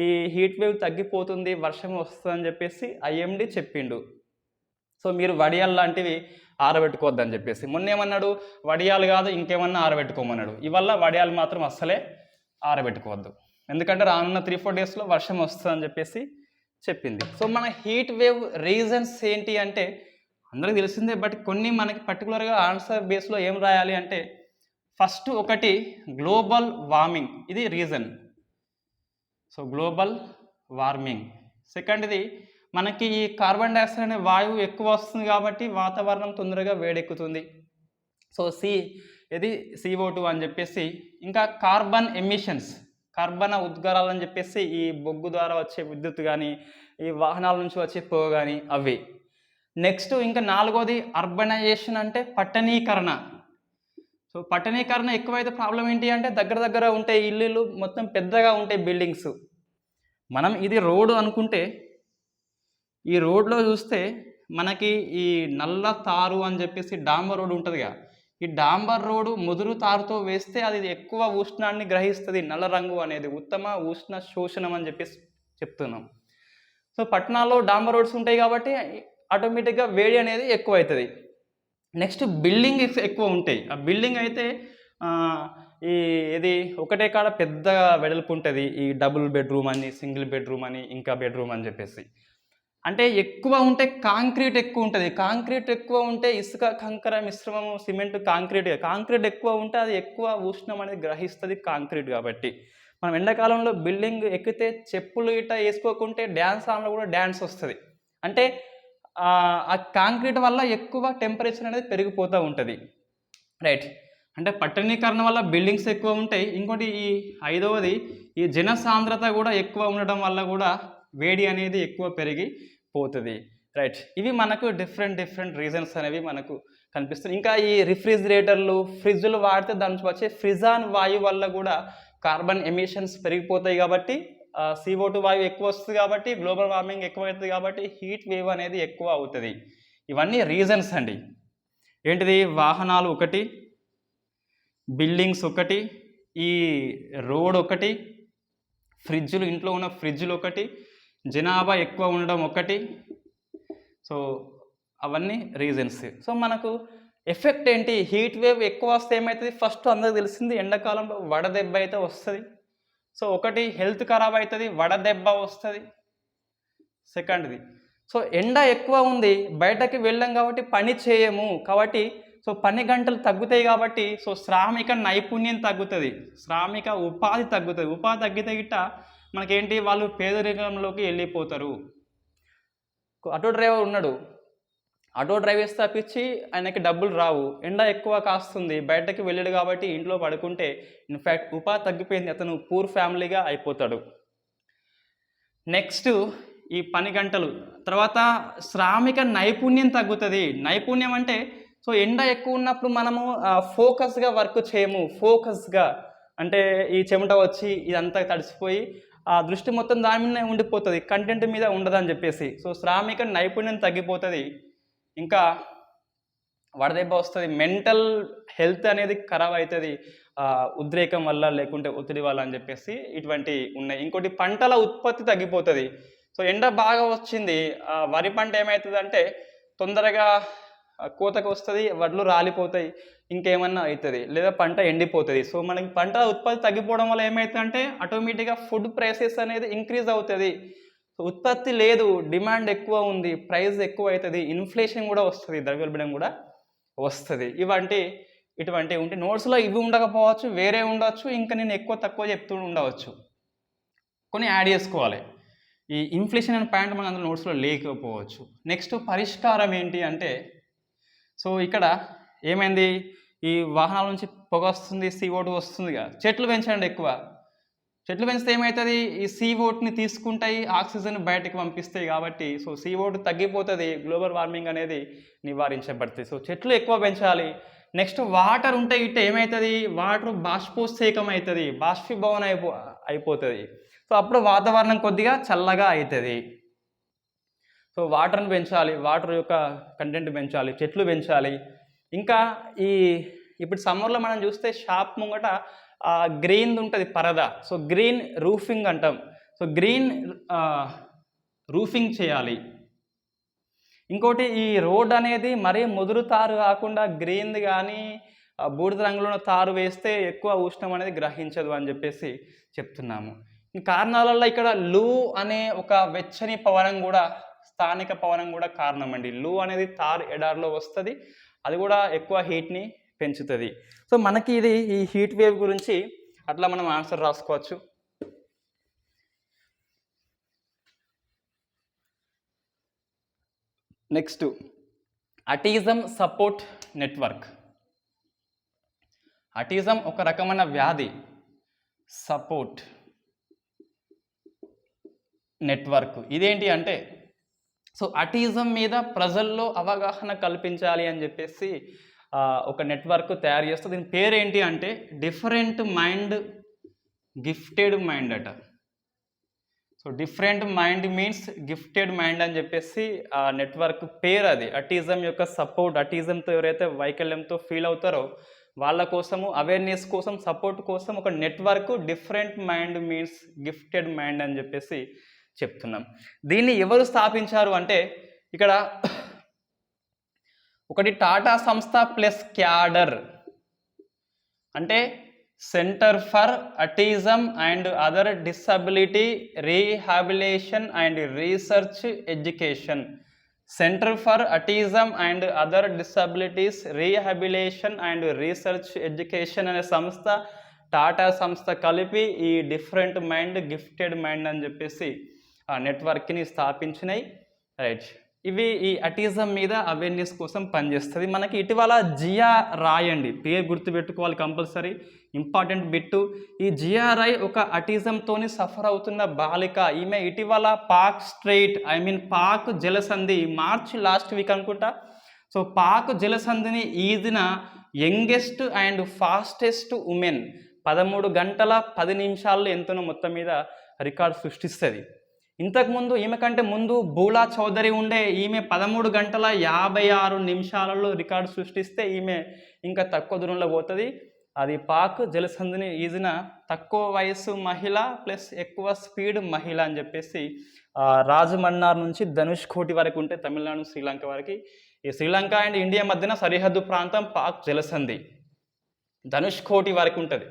ఈ హీట్ వేవ్ తగ్గిపోతుంది, వర్షం వస్తుందని చెప్పేసి ఐఎండీ చెప్పిండు. సో మీరు వడియాలు లాంటివి ఆరబెట్టుకోవద్దని చెప్పేసి. మొన్న ఏమన్నాడు, వడియాలు కాదు ఇంకేమన్నా ఆరబెట్టుకోమన్నాడు. ఇవల్ల వడియాలు మాత్రం అస్సలే ఆరబెట్టుకోవద్దు, ఎందుకంటే రానున్న 3-4 డేస్లో వర్షం వస్తుందని చెప్పేసి చెప్పింది. సో మన హీట్ వేవ్ రీజన్స్ ఏంటి అంటే అందరికీ తెలిసిందే, బట్ కొన్ని మనకి పర్టికులర్గా ఆన్సర్ బేస్లో ఏం రాయాలి అంటే ఫస్ట్ ఒకటి గ్లోబల్ వార్మింగ్, ఇది రీజన్. So global warming. సెకండ్ది మనకి ఈ కార్బన్ డైఆక్సైడ్ అనే వాయువు ఎక్కువ వస్తుంది కాబట్టి వాతావరణం తొందరగా వేడెక్కుతుంది. సో ఇది CO2 అని చెప్పేసి. ఇంకా కార్బన్ ఎమిషన్స్, కార్బన ఉద్గారాలు అని చెప్పేసి ఈ బొగ్గు ద్వారా వచ్చే విద్యుత్ కానీ ఈ వాహనాల నుంచి వచ్చే పొగ కానీ అవి. నెక్స్ట్ ఇంకా 4వది అర్బనైజేషన్, అంటే పట్టణీకరణ. సో పట్టణీకరణ ఎక్కువైతే ప్రాబ్లం ఏంటి అంటే దగ్గర ఉంటాయి ఇల్లులు, మొత్తం పెద్దగా ఉంటాయి బిల్డింగ్స్. మనం ఇది రోడ్డు అనుకుంటే ఈ రోడ్లో చూస్తే మనకి ఈ నల్ల తారు అని చెప్పేసి డాంబర్ రోడ్ ఉంటుందిగా, ఈ డాంబర్ రోడ్డు ముదురు తారుతో వేస్తే అది ఎక్కువ ఉష్ణాన్ని గ్రహిస్తుంది. నల్ల రంగు అనేది ఉత్తమ ఉష్ణ శోషణం అని చెప్పేసి చెప్తున్నాం. సో పట్టణాల్లో డాంబర్ రోడ్స్ ఉంటాయి కాబట్టి ఆటోమేటిక్గా వేడి అనేది ఎక్కువ అవుతుంది. నెక్స్ట్ బిల్డింగ్ ఎక్కువ ఉంటాయి. ఆ బిల్డింగ్ అయితే ఇది ఒకటే కాడ పెద్దగా వెడల్పు ఉంటుంది. ఈ డబుల్ బెడ్రూమ్ అని, సింగిల్ బెడ్రూమ్ అని, ఇంకా బెడ్రూమ్ అని చెప్పేసి. అంటే ఎక్కువ ఉంటే కాంక్రీట్ ఎక్కువ ఉంటుంది. కాంక్రీట్ ఎక్కువ ఉంటే ఇసుక కంకర మిశ్రమము సిమెంట్ కాంక్రీట్ ఎక్కువ ఉంటే అది ఎక్కువ ఉష్ణం అనేది గ్రహిస్తుంది కాంక్రీట్ కాబట్టి. మనం ఎండాకాలంలో బిల్డింగ్ ఎక్కితే చెప్పులు ఇట్లా వేసుకోకుంటే డ్యాన్స్ ఆన్లో కూడా డ్యాన్స్ వస్తుంది. అంటే ఆ కాంక్రీట్ వల్ల ఎక్కువ టెంపరేచర్ అనేది పెరిగిపోతూ ఉంటుంది. రైట్. అంటే పట్టణీకరణ వల్ల బిల్డింగ్స్ ఎక్కువ ఉంటాయి. ఇంకోటి ఈ 5వది ఈ జన సాంద్రత కూడా ఎక్కువ ఉండడం వల్ల కూడా వేడి అనేది ఎక్కువ పెరిగిపోతుంది. రైట్. ఇవి మనకు డిఫరెంట్ రీజన్స్ అనేవి మనకు కనిపిస్తుంది. ఇంకా ఈ రిఫ్రిజిరేటర్లు, ఫ్రిడ్జ్లు వాడితే దాని నుంచి వచ్చే ఫ్రిజాన్ వాయువు వల్ల కూడా కార్బన్ ఎమిషన్స్ పెరిగిపోతాయి కాబట్టి CO2 వాయువు ఎక్కువ వస్తుంది కాబట్టి గ్లోబల్ వార్మింగ్ ఎక్కువ అవుతుంది కాబట్టి హీట్ వేవ్ అనేది ఎక్కువ అవుతుంది. ఇవన్నీ రీజన్స్ అండి. ఏంటిది? వాహనాలు ఒకటి, బిల్డింగ్స్ ఒకటి, ఈ రోడ్ ఒకటి, ఫ్రిడ్జ్లు ఇంట్లో ఉన్న ఫ్రిడ్జ్లు ఒకటి, జనాభా ఎక్కువ ఉండడం ఒకటి. సో అవన్నీ రీజన్స్. సో మనకు ఎఫెక్ట్ ఏంటి? హీట్ వేవ్ ఎక్కువ వస్తే ఏమవుతుంది? ఫస్ట్ అందరికి తెలిసింది ఎండాకాలంలో వడదెబ్బ అయితే వస్తుంది. సో ఒకటి హెల్త్ ఖరాబ్ అవుతుంది, వడదెబ్బ వస్తుంది. సెకండ్ది సో ఎండ ఎక్కువ ఉంది, బయటకి వెళ్ళాం కాబట్టి పని చేయము కాబట్టి సో పని గంటలు తగ్గుతాయి కాబట్టి సో శ్రామిక నైపుణ్యం తగ్గుతుంది, శ్రామిక ఉపాధి తగ్గుతుంది. ఉపాధి తగ్గితే గిట్ట మనకేంటి, వాళ్ళు పేదరికంలోకి వెళ్ళిపోతారు. ఆటో డ్రైవర్ ఉన్నాడు, ఆటో డ్రైవ్ వేస్తే తప్పించి ఆయనకి డబ్బులు రావు, ఎండ ఎక్కువ కాస్తుంది, బయటకి వెళ్ళాడు కాబట్టి ఇంట్లో పడుకుంటే ఇన్ఫ్యాక్ట్ ఉపాధి తగ్గిపోయింది, అతను పూర్ ఫ్యామిలీగా అయిపోతాడు. నెక్స్ట్ ఈ పని గంటలు తర్వాత శ్రామిక నైపుణ్యం తగ్గుతుంది. నైపుణ్యం అంటే సో ఎండ ఎక్కువ ఉన్నప్పుడు మనము ఫోకస్గా వర్క్ చేయము. ఫోకస్గా అంటే ఈ చెమట వచ్చి ఇదంతా తడిసిపోయి ఆ దృష్టి మొత్తం దాని మీద ఉండిపోతుంది, కంటెంట్ మీద ఉండదని చెప్పేసి. సో శ్రామిక నైపుణ్యం తగ్గిపోతుంది. ఇంకా వడదెబ్బ వస్తుంది, మెంటల్ హెల్త్ అనేది ఖరాబ్ అవుతుంది ఉద్రేకం వల్ల లేకుంటే ఒత్తిడి వల్ల అని చెప్పేసి ఇటువంటివి ఉన్నాయి. ఇంకోటి పంటల ఉత్పత్తి తగ్గిపోతుంది. సో ఎండ బాగా వచ్చింది, వరి పంట ఏమవుతుంది అంటే తొందరగా కోతకు వస్తుంది, వడ్లు రాలిపోతాయి, ఇంకేమన్నా అవుతుంది, లేదా పంట ఎండిపోతుంది. సో మనకి పంట ఉత్పత్తి తగ్గిపోవడం వల్ల ఏమవుతుంది అంటే ఆటోమేటిక్గా ఫుడ్ ప్రైసెస్ అనేది ఇంక్రీజ్ అవుతుంది. సో ఉత్పత్తి లేదు, డిమాండ్ ఎక్కువ ఉంది, ప్రైస్ ఎక్కువ అవుతుంది, ఇన్ఫ్లేషన్ కూడా వస్తుంది, ద్రవ్యోల్బణం కూడా వస్తుంది. ఇటువంటివి ఉంటే నోట్స్లో ఇవి ఉండకపోవచ్చు, వేరే ఉండవచ్చు, ఇంకా నేను ఎక్కువ తక్కువ చెప్తూ ఉండవచ్చు, కొన్ని యాడ్ చేసుకోవాలి. ఈ ఇన్ఫ్లేషన్ అనే పాయింట్ మన అందులో నోట్స్లో లేకపోవచ్చు. నెక్స్ట్ పరిష్కారం ఏంటి అంటే సో ఇక్కడ ఏమైంది, ఈ వాహనాల నుంచి పొగ వస్తుంది, CO2 వస్తుందిగా, చెట్లు పెంచండి. ఎక్కువ చెట్లు పెంచితే ఏమవుతుంది, ఈ CO2ని తీసుకుంటాయి, ఆక్సిజన్ బయటకు పంపిస్తాయి కాబట్టి సో CO2 తగ్గిపోతుంది, గ్లోబల్ వార్మింగ్ అనేది నివారించబడుతుంది. సో చెట్లు ఎక్కువ పెంచాలి. నెక్స్ట్ వాటర్ ఉంటే ఇట్లా ఏమవుతుంది, వాటర్ బాష్పోత్సేకం అవుతుంది, బాష్పీభవన అయిపోతుంది. సో అప్పుడు వాతావరణం కొద్దిగా చల్లగా అవుతుంది. సో వాటర్ని పెంచాలి, వాటర్ యొక్క కంటెంట్ పెంచాలి, చెట్లు పెంచాలి. ఇంకా ఇప్పుడు సమ్మర్లో మనం చూస్తే షాప్ ముంగట గ్రీన్ ఉంటుంది పరద, సో గ్రీన్ రూఫింగ్ అంటాం. సో గ్రీన్ రూఫింగ్ చేయాలి. ఇంకోటి ఈ రోడ్ అనేది మరీ ముదురు తారు కాకుండా గ్రీన్ది కానీ బూడిద రంగులో ఉన్న తారు వేస్తే ఎక్కువ ఉష్ణం అనేది గ్రహించదు అని చెప్పేసి చెప్తున్నాము. ఈ కారణాలలో ఇక్కడ లూ అనే ఒక వెచ్చని పవనం కూడా, స్థానిక పవనం కూడా కారణం అండి. లూ అనేది తార్ ఎడారిలో వస్తుంది, అది కూడా ఎక్కువ హీట్ని పెంచుతుంది. సో మనకి ఇది ఈ హీట్ వేవ్ గురించి అట్లా మనం ఆన్సర్ రాసుకోవచ్చు. Next autism support network. Autism ఒక రకమైన వ్యాధి, సపోర్ట్ నెట్వర్క్ ఇదేంటి అంటే, సో అటిజం మీద ప్రజల్లో అవగాహన కల్పించాలి అని చెప్పేసి ఒక నెట్వర్క్ తయారు చేస్తుంది. దీని పేరు ఏంటి అంటే డిఫరెంట్ మైండ్ గిఫ్టెడ్ మైండ్ అట. So different mind means gifted mind అని చెప్పేసి ఆ నెట్వర్క్ పేరు అది. అటిజం యొక్క సపోర్ట్, అటిజంతో ఎవరైతే వైకల్యంతో ఫీల్ అవుతారో వాళ్ళ కోసము, అవేర్నెస్ కోసం, సపోర్ట్ కోసం ఒక network different mind means gifted mind అని చెప్పేసి చెప్తున్నాం. దీన్ని ఎవరు స్థాపించారు అంటే ఇక్కడ ఒకటి టాటా సంస్థ ప్లస్ క్యాడర్, అంటే centre for autism and other disability rehabilitation and research education. Centre for autism and other disabilities rehabilitation and research education అనే సంస్థ, టాటా సంస్థ కలిపి ఈ డిఫరెంట్ మైండ్ గిఫ్టెడ్ మైండ్ అని చెప్పేసి ఆ నెట్వర్క్ని స్థాపించినాయి. రైట్, ఇవి ఈ అటిజం మీద అవేర్నెస్ కోసం పనిచేస్తుంది. మనకి ఇటీవల జియా రాయ్ అండి, పేరు గుర్తుపెట్టుకోవాలి కంపల్సరీ, ఇంపార్టెంట్ బిట్టు. ఈ జియా రాయ్ ఒక అటిజంతోని సఫర్ అవుతున్న బాలిక. ఈమె ఇటీవల పాక్ స్ట్రెయిట్ పాక్ జలసంధి, మార్చ్ లాస్ట్ వీక్ అనుకుంటా, సో పాక్ జలసంధిని ఈదిన యంగెస్ట్ అండ్ ఫాస్టెస్ట్ ఉమెన్. 13 గంటల 10 నిమిషాల్లో ఎంతనో మొత్తం మీద రికార్డు సృష్టిస్తుంది. ఇంతకుముందు ఈమె కంటే ముందు బూలా చౌదరి ఉండే, ఈమె 13 గంటల 56 నిమిషాలలో రికార్డు సృష్టిస్తే ఈమె ఇంకా తక్కువ దూరంలో పోతుంది. అది పాక్ జలసంధిని ఈజిన తక్కువ వయసు మహిళ ప్లస్ ఎక్కువ స్పీడ్ మహిళ అని చెప్పేసి రాజమన్నార్ నుంచి ధనుష్కోటి వరకు ఉంటే తమిళనాడు శ్రీలంక వరకు, ఈ శ్రీలంక అండ్ ఇండియా మధ్యన సరిహద్దు ప్రాంతం పాక్ జలసంధి ధనుష్కోటి వరకు ఉంటుంది.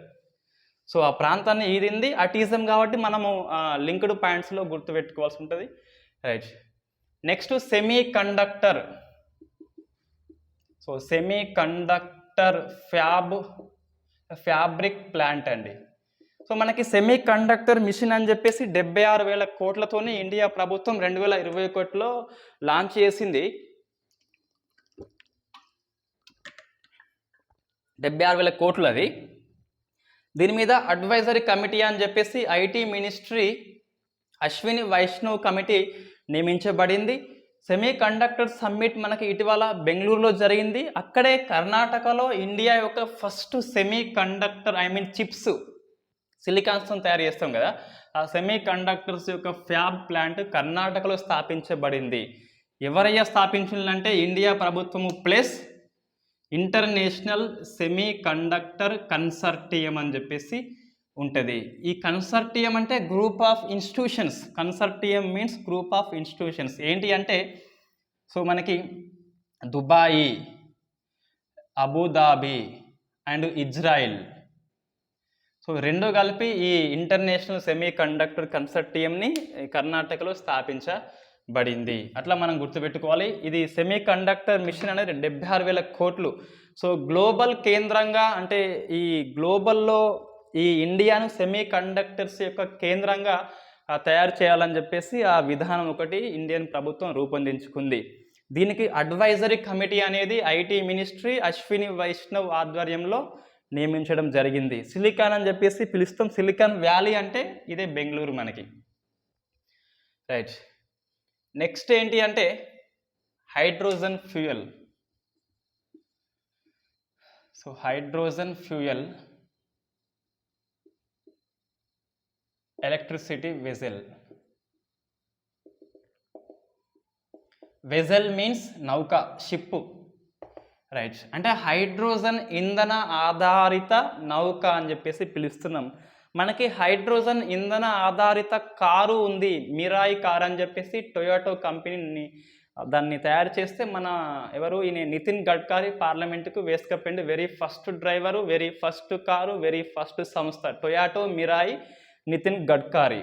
సో ఆ ప్రాంతాన్ని ఈదింది అటిజం కాబట్టి మనము లింక్డ్ పాయింట్స్లో గుర్తుపెట్టుకోవాల్సి ఉంటుంది. Right, next semi conductor. So semi conductor fabric plant అండి. సో మనకి సెమీ కండక్టర్ మిషన్ అని చెప్పేసి 76,000 కోట్లతోని ఇండియా ప్రభుత్వం 2021లో లాంచ్ చేసింది. 76,000 కోట్లు అది. దీని మీద అడ్వైజరీ కమిటీ అని చెప్పేసి IT ministry Ashwini Vaishnaw committee నియమించబడింది. సెమీ కండక్టర్ సమ్మిట్ మనకి ఇటీవల బెంగళూరులో జరిగింది. అక్కడే కర్ణాటకలో ఇండియా యొక్క ఫస్ట్ సెమీ కండక్టర్ చిప్స్, సిలికాన్స్తో తయారు చేస్తాం కదా, ఆ సెమీ కండక్టర్స్ యొక్క ఫ్యాబ్ ప్లాంట్ కర్ణాటకలో స్థాపించబడింది. ఎవరయ్యా స్థాపించిందంటే ఇండియా ప్రభుత్వము plus international semiconductor consortium అని చెప్పేసి ఉంటుంది. ఈ కన్సర్టియం అంటే group of institutions. Consortium means group of institutions. ఏంటి అంటే, సో మనకి Dubai, Abu Dhabi and Israel, so రెండు కలిపి ఈ ఇంటర్నేషనల్ సెమీ కండక్టర్ కన్సర్టియంని కర్ణాటకలో స్థాపించబడింది. అట్లా మనం గుర్తుపెట్టుకోవాలి. ఇది సెమీ కండక్టర్ మిషన్ అనేది 76,000 కోట్లు. సో గ్లోబల్ కేంద్రంగా, అంటే ఈ గ్లోబల్లో ఈ ఇండియాను సెమీ కండక్టర్స్ యొక్క కేంద్రంగా తయారు చేయాలని చెప్పేసి ఆ విధానం ఒకటి ఇండియన్ ప్రభుత్వం రూపొందించుకుంది. దీనికి అడ్వైజరీ కమిటీ అనేది ఐటీ మినిస్ట్రీ అశ్విని వైష్ణవ్ ఆధ్వర్యంలో నియమించడం జరిగింది. సిలికాన్ అని చెప్పేసి పిలుస్తాం. సిలికాన్ వ్యాలీ అంటే ఇదే బెంగళూరు మనకి. రైట్, నెక్స్ట్ ఏంటి అంటే hydrogen fuel. So hydrogen fuel electricity vessel. Vessel means నౌక, షిప్. రైట్. అంటే హైడ్రోజన్ ఇంధన ఆధారిత నౌక అని చెప్పేసి పిలుస్తున్నాం. మనకి హైడ్రోజన్ ఇంధన ఆధారిత కారు ఉంది, మిరాయి కార్ అని చెప్పేసి టొయోటో కంపెనీని దాన్ని తయారు చేస్తే మన ఎవరు ఈయన నితిన్ గడ్కరీ పార్లమెంటుకు వేసుకపోయింది. Very first driver, very first car, very first సంస్థ Toyota Mirai Nitin Gadkari.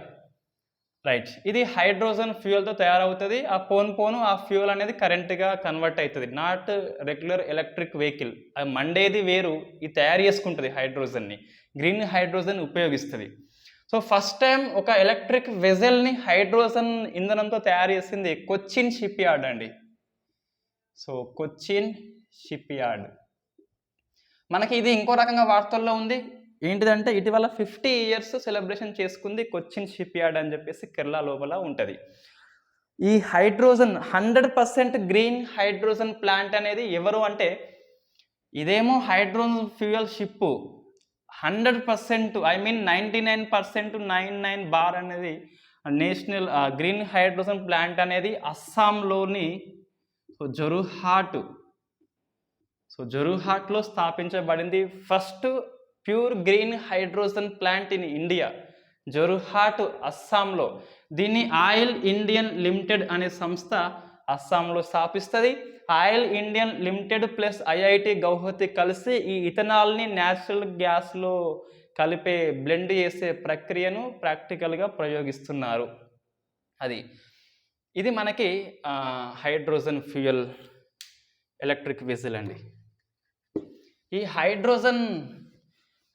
Right. ఇది హైడ్రోజన్ ఫ్యూయల్తో తయారవుతుంది. ఆ పోను ఆ ఫ్యూయల్ అనేది కరెంట్గా కన్వర్ట్ అవుతుంది. Not regular electric vehicle. అది మండేది వేరు, ఇది తయారు చేసుకుంటుంది హైడ్రోజన్ని, గ్రీన్ హైడ్రోజన్ ఉపయోగిస్తుంది. సో ఫస్ట్ టైం ఒక ఎలక్ట్రిక్ వెజల్ని హైడ్రోజన్ ఇంధనంతో తయారు చేసింది కొచ్చిన్ షిప్ యార్డ్ అండి. So Cochin shipyard. మనకి ఇది ఇంకో రకంగా వార్తల్లో ఉంది. ఏంటిదంటే ఇటీవల 50 years సెలబ్రేషన్ చేసుకుంది కొచ్చిన్ షిప్ యార్డ్ అని చెప్పేసి కేరళ లోపల ఉంటుంది. ఈ హైడ్రోజన్ 100% గ్రీన్ హైడ్రోజన్ ప్లాంట్ అనేది ఎవరు అంటే, ఇదేమో hydrogen fuel ship 100%, I mean 99% 99 బార్ అనేది నేషనల్ గ్రీన్ హైడ్రోజన్ ప్లాంట్ అనేది అస్సాంలోని జొరుహాట్లో స్థాపించబడింది. First pure green hydrogen plant in India, Jorhat అస్సాంలో. దీన్ని ఆయిల్ ఇండియన్ లిమిటెడ్ అనే సంస్థ అస్సాంలో స్థాపిస్తుంది. Oil Indian limited plus IIT Guwahati కలిసి ఈ ఇథనాల్ని న్యాచురల్ గ్యాస్లో కలిపే బ్లెండ్ చేసే ప్రక్రియను ప్రాక్టికల్గా ప్రయోగిస్తున్నారు. ఇది మనకి హైడ్రోజన్ ఫ్యూయల్ ఎలక్ట్రిక్ వెహికల్ అండి. ఈ హైడ్రోజన్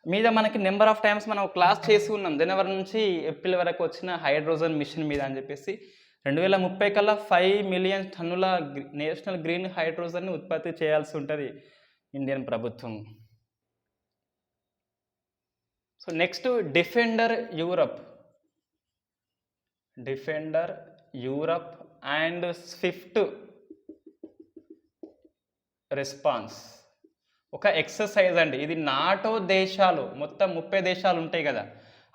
మీద మనకి నెంబర్ ఆఫ్ టైమ్స్ మనం క్లాస్ చేసి ఉన్నాం. జనవరి నుంచి ఏప్రిల్ వరకు వచ్చిన హైడ్రోజన్ మిషన్ మీద అని చెప్పేసి 2030 కల్లా 5 million టన్నుల నేషనల్ గ్రీన్ హైడ్రోజన్ని ఉత్పత్తి చేయాల్సి ఉంటుంది ఇండియన్ ప్రభుత్వం. So next defender Europe and Swift response ఒక ఎక్సర్సైజ్ అండి. ఇది నాటో దేశాలు, మొత్తం 30 దేశాలు ఉంటాయి కదా,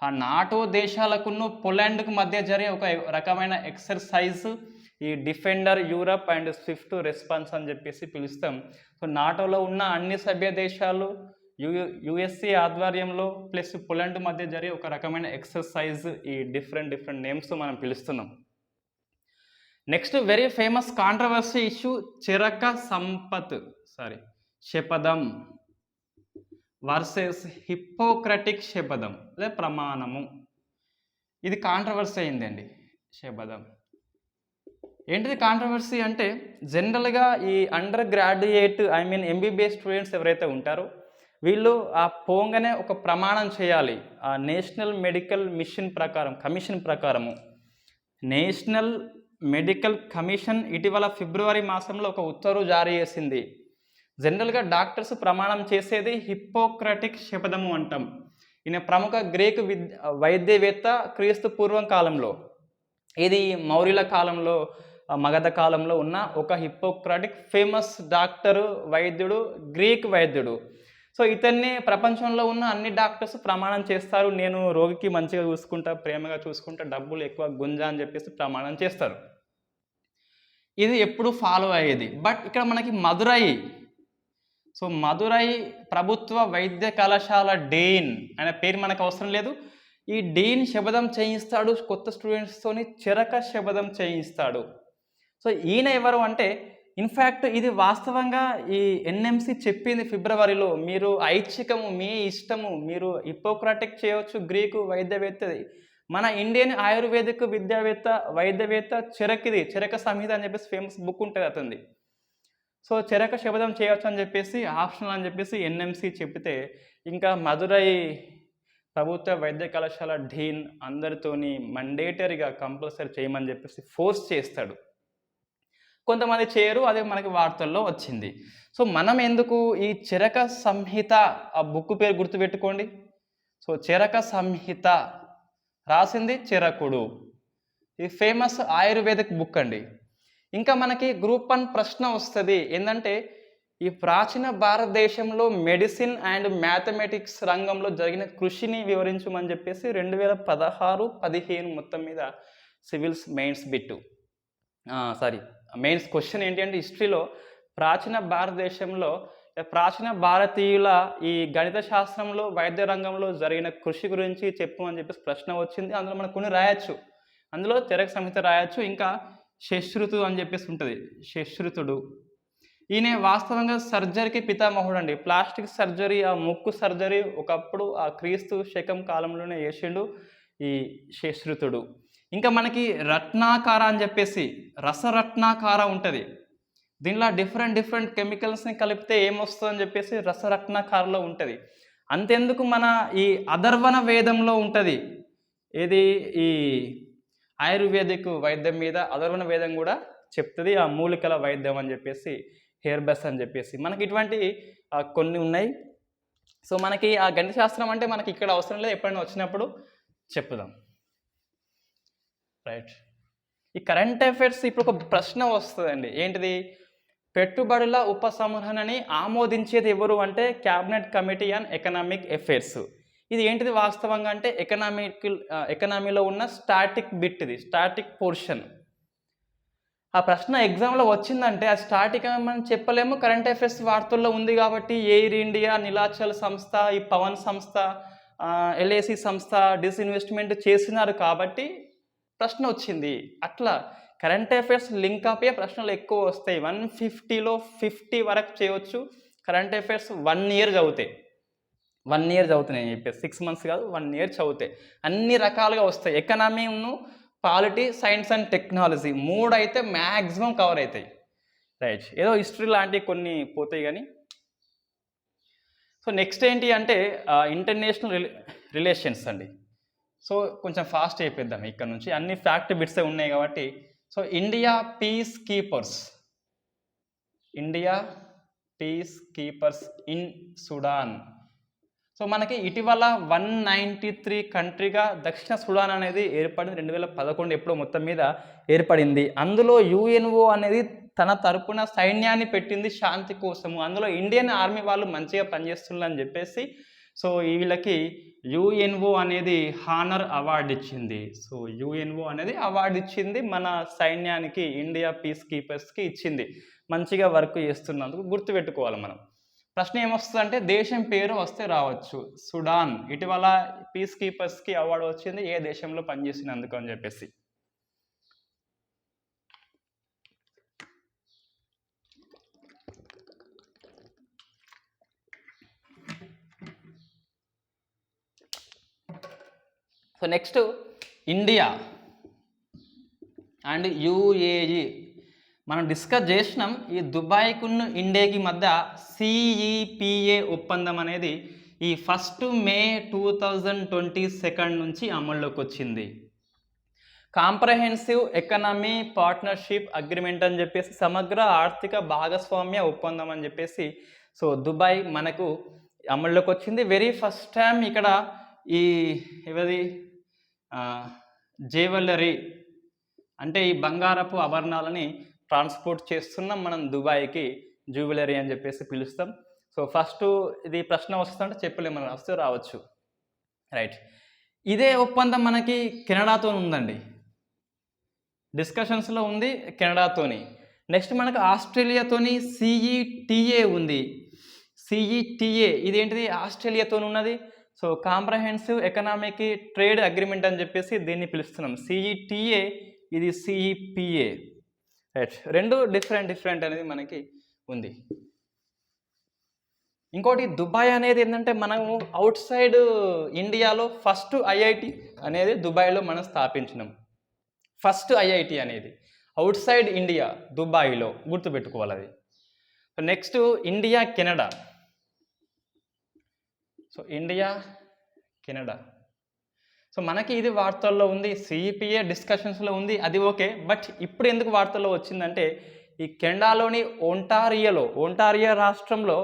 ఆ నాటో దేశాలకును పోలాండ్కు మధ్య జరిగే ఒక రకమైన ఎక్సర్సైజ్ ఈ defender Europe and Swift response అని చెప్పేసి పిలుస్తాం. సో నాటోలో ఉన్న అన్ని సభ్య దేశాలు యుఎస్ఏ ఆధ్వర్యంలో ప్లస్ పోలాండ్ మధ్య జరిగే ఒక రకమైన ఎక్సర్సైజ్, ఈ డిఫరెంట్ నేమ్స్ మనం పిలుస్తున్నాం. Next very famous controversy issue శపథం వర్సెస్ హిప్పోక్రటిక్ శపథం అదే ప్రమాణము. ఇది కాంట్రవర్సీ అయిందండి. శపథం ఏంటిది కాంట్రవర్సీ అంటే, జనరల్గా ఈ అండర్ గ్రాడ్యుయేట్ ఎంబీబీఎస్ స్టూడెంట్స్ ఎవరైతే ఉంటారో వీళ్ళు ఆ పోంగనే ఒక ప్రమాణం చేయాలి. ఆ నేషనల్ మెడికల్ కమిషన్ ప్రకారము నేషనల్ మెడికల్ కమిషన్ ఇటీవల ఫిబ్రవరి మాసంలో ఒక ఉత్తర్వు జారీ చేసింది. జనరల్గా డాక్టర్స్ ప్రమాణం చేసేది హిప్పోక్రటిక్ శపథము అంటాం. ఈయన ప్రముఖ గ్రీకు వైద్యవేత్త, క్రీస్తు పూర్వం కాలంలో, ఇది మౌర్యుల కాలంలో మగధ కాలంలో ఉన్న ఒక హిప్పోక్రటిక్ ఫేమస్ డాక్టరు, వైద్యుడు, గ్రీక్ వైద్యుడు. సో ఇతన్ని ప్రపంచంలో ఉన్న అన్ని డాక్టర్స్ ప్రమాణం చేస్తారు, నేను రోగికి మంచిగా చూసుకుంటా, ప్రేమగా చూసుకుంటా, డబ్బులు ఎక్కువ గుంజా అని చెప్పేసి ప్రమాణం చేస్తారు. ఇది ఎప్పుడు ఫాలో అయ్యేది. బట్ ఇక్కడ మనకి మదురై ప్రభుత్వ వైద్య కళాశాల డీన్ అనే పేరు మనకు అవసరం లేదు. ఈ డీన్ శపథం చేయిస్తాడు కొత్త స్టూడెంట్స్తోని, చెరక శపథం చేయిస్తాడు. సో ఈయన ఎవరు అంటే, ఇన్ఫ్యాక్ట్ ఇది వాస్తవంగా ఈ ఎన్ఎంసి చెప్పింది ఫిబ్రవరిలో, మీరు ఐచ్ఛికము, మీ ఇష్టము, మీరు హిప్పోక్రటిక్ చేయవచ్చు గ్రీకు వైద్యవేత్తది. మన ఇండియన్ ఆయుర్వేదిక్ వైద్యవేత్త చెరక సంహిత అని చెప్పేసి ఫేమస్ బుక్ ఉంటుంది అతనిది. సో చెరక శపథం చేయవచ్చు అని చెప్పేసి, ఆప్షనల్ అని చెప్పేసి ఎన్ఎంసి చెప్తే, ఇంకా మదురై ప్రభుత్వ వైద్య కళాశాల డీన్ అందరితోని మండేటరీగా కంపల్సరీ చేయమని చెప్పేసి ఫోర్స్ చేస్తాడు. కొంతమంది చేయరు, అదే మనకి వార్తల్లో వచ్చింది. సో మనం ఎందుకు ఈ చెరక సంహిత, ఆ బుక్ పేరు గుర్తుపెట్టుకోండి. సో చెరక సంహిత రాసింది చెరకుడు, ఈ ఫేమస్ ఆయుర్వేదిక్ బుక్ అండి. ఇంకా మనకి గ్రూప్ 1 ప్రశ్న వస్తుంది ఏంటంటే, ఈ ప్రాచీన భారతదేశంలో మెడిసిన్ అండ్ మ్యాథమెటిక్స్ రంగంలో జరిగిన కృషిని వివరించమని చెప్పేసి 2016-15 మొత్తం మీద సివిల్స్ మెయిన్స్ క్వశ్చన్ ఏంటి అంటే, హిస్టరీలో ప్రాచీన భారతదేశంలో ప్రాచీన భారతీయుల ఈ గణిత శాస్త్రంలో వైద్య రంగంలో జరిగిన కృషి గురించి చెప్పు అని చెప్పేసి ప్రశ్న వచ్చింది. అందులో మనం కొన్ని రాయొచ్చు. అందులో చరక సంహిత రాయొచ్చు. ఇంకా శశ్రుతు అని చెప్పేసి ఉంటుంది. శశ్రుతుడు ఈయన వాస్తవంగా సర్జరీకి పితామహుడు అండి. ప్లాస్టిక్ సర్జరీ, ఆ ముక్కు సర్జరీ ఒకప్పుడు ఆ క్రీస్తు శకం కాలంలోనే చేసిండు ఈ శశ్రుతుడు. ఇంకా మనకి రత్నాకార అని చెప్పేసి రసరత్నాకార ఉంటుంది. దీనిలో డిఫరెంట్ కెమికల్స్ని కలిపితే ఏమొస్తుందని చెప్పేసి రసరత్నాకారలో ఉంటుంది. అంతెందుకు మన ఈ అధర్వణ వేదంలో ఉంటుంది. ఏది ఈ ఆయుర్వేదిక్ వైద్యం మీద అధర్వణ వేదం కూడా చెప్తుంది. ఆ మూలికల వైద్యం అని చెప్పేసి హెయిర్ బస్ అని చెప్పేసి మనకి ఇటువంటి కొన్ని ఉన్నాయి. సో మనకి ఆ గణిత శాస్త్రం అంటే మనకి ఇక్కడ అవసరం లేదు, ఎప్పుడైనా వచ్చినప్పుడు చెప్పుదాం. రైట్. ఈ కరెంట్ అఫైర్స్ ఇప్పుడు ఒక ప్రశ్న వస్తుందండి. ఏంటిది? పెట్టుబడుల ఉపసంహరణని ఆమోదించేది ఎవరు అంటే cabinet committee on economic affairs. ఇది ఏంటిది వాస్తవంగా అంటే ఎకనామీలో ఉన్న స్టాటిక్ బిట్, ఇది స్టాటిక్ పోర్షన్. ఆ ప్రశ్న ఎగ్జామ్లో వచ్చిందంటే ఆ స్టాటిక్ మనం చెప్పలేము. కరెంట్ అఫైర్స్ వార్తల్లో ఉంది కాబట్టి ఎయిర్ ఇండియా, నీలాచల్ సంస్థ, ఈ పవన్ సంస్థ, ఎల్ఐసి సంస్థ డిస్ఇన్వెస్ట్మెంట్ చేసినారు కాబట్టి ప్రశ్న వచ్చింది. అట్లా కరెంట్ అఫైర్స్ లింక్ అప్ అయ్యే ప్రశ్నలు ఎక్కువ వస్తాయి. 150లో 50 వరకు చేయవచ్చు. కరెంట్ అఫైర్స్ 1 ఇయర్ చదివితే 1 ఇయర్ చదువుతున్నాయి చెప్పేసి 6 మంత్స్ కాదు, 1 ఇయర్ చదివితే అన్ని రకాలుగా వస్తాయి. ఎకనామీను, పాలిటీ, సైన్స్ అండ్ టెక్నాలజీ 3 అయితే మ్యాక్సిమం కవర్ అవుతాయి. రైట్. ఏదో హిస్టరీ లాంటివి కొన్ని పోతాయి కానీ. సో నెక్స్ట్ ఏంటి అంటే ఇంటర్నేషనల్ రిలేషన్స్ అండి. సో కొంచెం ఫాస్ట్ అయిపోద్దాం ఇక్కడ నుంచి, అన్ని ఫ్యాక్ట్ బిట్సే ఉన్నాయి కాబట్టి. So India piece keepers in Sudan. So మనకి ఇటీవల 193 కంట్రీగా దక్షిణ సుడాన్ అనేది ఏర్పడింది. 2011 ఎప్పుడో మొత్తం మీద ఏర్పడింది. అందులో యుఎన్ఓ అనేది తన తరపున సైన్యాన్ని పెట్టింది శాంతి కోసము. అందులో ఇండియన్ ఆర్మీ వాళ్ళు మంచిగా పనిచేస్తున్నారని చెప్పేసి సో వీళ్ళకి యుఎన్ఓ అనేది హానర్ అవార్డు ఇచ్చింది. సో యుఎన్ఓ అనేది అవార్డు ఇచ్చింది మన సైన్యానికి, ఇండియా పీస్ కీపర్స్కి ఇచ్చింది. మంచిగా వర్క్ చేస్తున్నందుకు గుర్తుపెట్టుకోవాలి మనం. ప్రశ్న ఏమొస్తుందంటే దేశం పేరు వస్తే రావచ్చు. సుడాన్ ఇటీవల పీస్ కీపర్స్కి అవార్డు వచ్చింది ఏ దేశంలో పనిచేసినందుకు అని చెప్పేసి. So next India and UAE మనం డిస్కస్ చేసినాం. ఈ దుబాయ్కున్న ఇండియాకి మధ్య సిఈపిఏ ఒప్పందం అనేది ఈ 1 మే 2022 నుంచి అమల్లోకి వచ్చింది. కాంప్రహెన్సివ్ ఎకనామీ పార్ట్నర్షిప్ అగ్రిమెంట్ అని చెప్పేసి సమగ్ర ఆర్థిక భాగస్వామ్య ఒప్పందం అని చెప్పేసి సో దుబాయ్ మనకు అమల్లోకి వచ్చింది. వెరీ ఫస్ట్ టైం ఇక్కడ ఈ ఇవది జ్యువెలరీ అంటే ఈ బంగారపు ఆభరణాలని ట్రాన్స్పోర్ట్ చేస్తున్నాం మనం దుబాయ్కి, జ్యువెలరీ అని చెప్పేసి పిలుస్తాం. సో ఫస్ట్ ఇది ప్రశ్న వస్తుందంటే చెప్పలేము, మనం వస్తే రావచ్చు. రైట్. ఇదే ఒప్పందం మనకి కెనడాతో ఉందండి, డిస్కషన్స్లో ఉంది కెనడాతోని. నెక్స్ట్ మనకు ఆస్ట్రేలియాతోని సిఈటిఏ ఉంది. సిఈటిఏ ఇదేంటిది? ఆస్ట్రేలియాతో ఉన్నది. So comprehensive economic trade agreement అని చెప్పేసి దీన్ని పిలుస్తున్నాం. సిఈటిఏ, ఇది సిఈపిఏ. రైట్. రెండు డిఫరెంట్ అనేది మనకి ఉంది. ఇంకోటి దుబాయ్ అనేది ఏంటంటే మనము అవుట్ సైడ్ ఇండియాలో ఫస్ట్ ఐఐటి అనేది దుబాయ్లో మనం స్థాపించినాం. ఫస్ట్ ఐఐటి అనేది అవుట్ సైడ్ ఇండియా దుబాయ్లో, గుర్తుపెట్టుకోవాలి అది. Next India Canada. So India Canada, so మనకి ఇది వార్తల్లో ఉంది. సిఈపిఏ డిస్కషన్స్లో ఉంది, అది ఓకే. బట్ ఇప్పుడు ఎందుకు వార్తల్లో వచ్చిందంటే ఈ కెనడాలోని ఒంటారియో రాష్ట్రంలో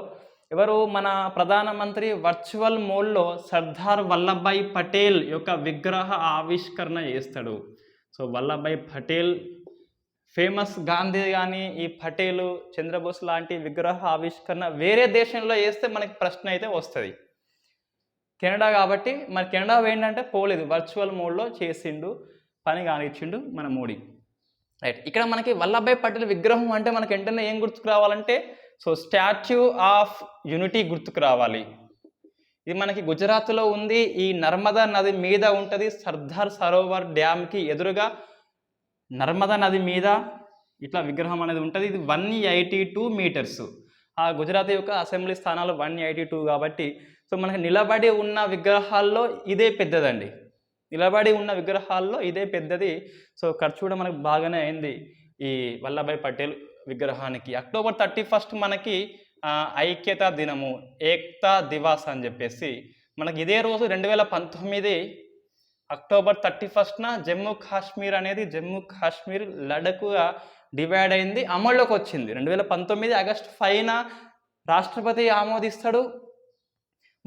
ఎవరు మన ప్రధానమంత్రి వర్చువల్ మోడ్లో సర్దార్ వల్లభాయ్ పటేల్ యొక్క విగ్రహ ఆవిష్కరణ చేస్తాడు. సో వల్లభాయ్ పటేల్ ఫేమస్, గాంధీ కానీ ఈ పటేల్, చంద్రబోస్ లాంటి విగ్రహ ఆవిష్కరణ వేరే దేశంలో చేస్తే మనకి ప్రశ్న అయితే వస్తుంది. కెనడా కాబట్టి మరి కెనడా ఏంటంటే పోలేదు, వర్చువల్ మోడ్లో చేసిండు, పని కానిచ్చిండు మన మోడీ. రైట్. ఇక్కడ మనకి వల్లభాయ్ పటేల్ విగ్రహం అంటే మనకి వెంటనే ఏం గుర్తుకు రావాలంటే సో స్టాచ్యూ ఆఫ్ యూనిటీ గుర్తుకు రావాలి. ఇది మనకి గుజరాత్లో ఉంది. ఈ నర్మదా నది మీద ఉంటుంది. సర్దార్ సరోవర్ డ్యామ్కి ఎదురుగా నర్మదా నది మీద ఇట్లా విగ్రహం అనేది ఉంటుంది. ఇది 182 మీటర్స్. ఆ గుజరాత్ యొక్క అసెంబ్లీ స్థానాలు 182 కాబట్టి సో మనకి నిలబడి ఉన్న విగ్రహాల్లో ఇదే పెద్దదండి. నిలబడి ఉన్న విగ్రహాల్లో ఇదే పెద్దది. సో ఖర్చు కూడా మనకు బాగానే అయింది ఈ వల్లభాయ్ పటేల్ విగ్రహానికి. అక్టోబర్ 31 మనకి ఐక్యతా దినము, ఏక్తా దివాస్ అని చెప్పేసి మనకి ఇదే రోజు 2019 అక్టోబర్ 31న జమ్మూ కాశ్మీర్ అనేది జమ్మూ కాశ్మీర్ లడఖ్గా డివైడ్ అయింది, అమల్లోకి వచ్చింది. 2019 ఆగస్టు 5న రాష్ట్రపతి ఆమోదిస్తాడు.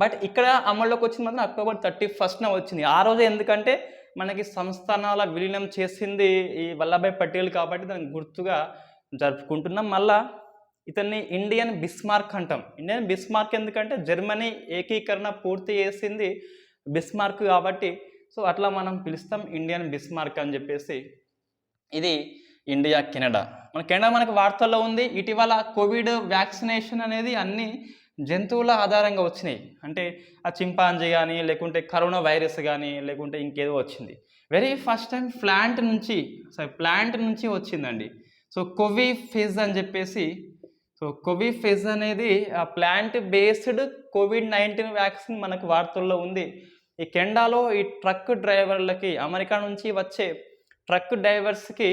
బట్ ఇక్కడ అమల్లోకి వచ్చింది మాత్రం అక్టోబర్ 31న వచ్చింది. ఆ రోజు ఎందుకంటే మనకి సంస్థానాల విలీనం చేసింది ఈ వల్లభాయ్ పటేల్ కాబట్టి దానికి గుర్తుగా జరుపుకుంటున్నాం. మళ్ళా ఇతన్ని ఇండియన్ బిస్మార్క్ అంటాం. ఇండియన్ బిస్మార్క్ ఎందుకంటే జర్మనీ ఏకీకరణ పూర్తి చేసింది బిస్మార్క్ కాబట్టి సో అట్లా మనం పిలుస్తాం ఇండియన్ బిస్మార్క్ అని చెప్పేసి. ఇది ఇండియా కెనడా. మన కెనడా మనకి వార్తల్లో ఉంది. ఇటీవల కోవిడ్ వ్యాక్సినేషన్ అనేది అన్ని జంతువుల ఆధారంగా వచ్చినాయి. అంటే ఆ చింపాంజీ కానీ లేకుంటే కరోనా వైరస్ కానీ లేకుంటే ఇంకేదో వచ్చింది. వెరీ ఫస్ట్ టైం ప్లాంట్ నుంచి వచ్చిందండి. సో కోవిఫెజ్ అని చెప్పేసి సో కోవిఫెజ్ అనేది ఆ ప్లాంట్ బేస్డ్ COVID-19 వ్యాక్సిన్ మనకు వార్తల్లో ఉంది. ఈ కెనడాలో ఈ ట్రక్ డ్రైవర్లకి అమెరికా నుంచి వచ్చే ట్రక్ డ్రైవర్స్కి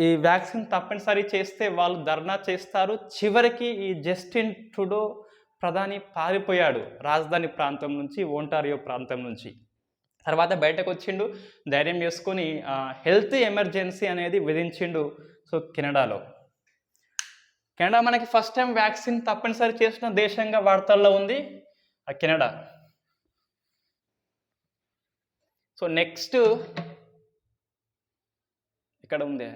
ఈ వ్యాక్సిన్ తప్పనిసరి చేస్తే వాళ్ళు ధర్నా చేస్తారు. చివరికి ఈ జస్టిన్ ట్రూడో ప్రధాని పారిపోయాడు రాజధాని ప్రాంతం నుంచి, ఒంటారియో ప్రాంతం నుంచి. తర్వాత బయటకు వచ్చిండు, ధైర్యం చేసుకొని హెల్త్ ఎమర్జెన్సీ అనేది విధించిండు. సో కెనడాలో కెనడా మనకి ఫస్ట్ టైం వ్యాక్సిన్ తప్పనిసరి చేసిన దేశంగా వార్తల్లో ఉంది ఆ కెనడా. సో నెక్స్ట్ ఇక్కడ ఉంది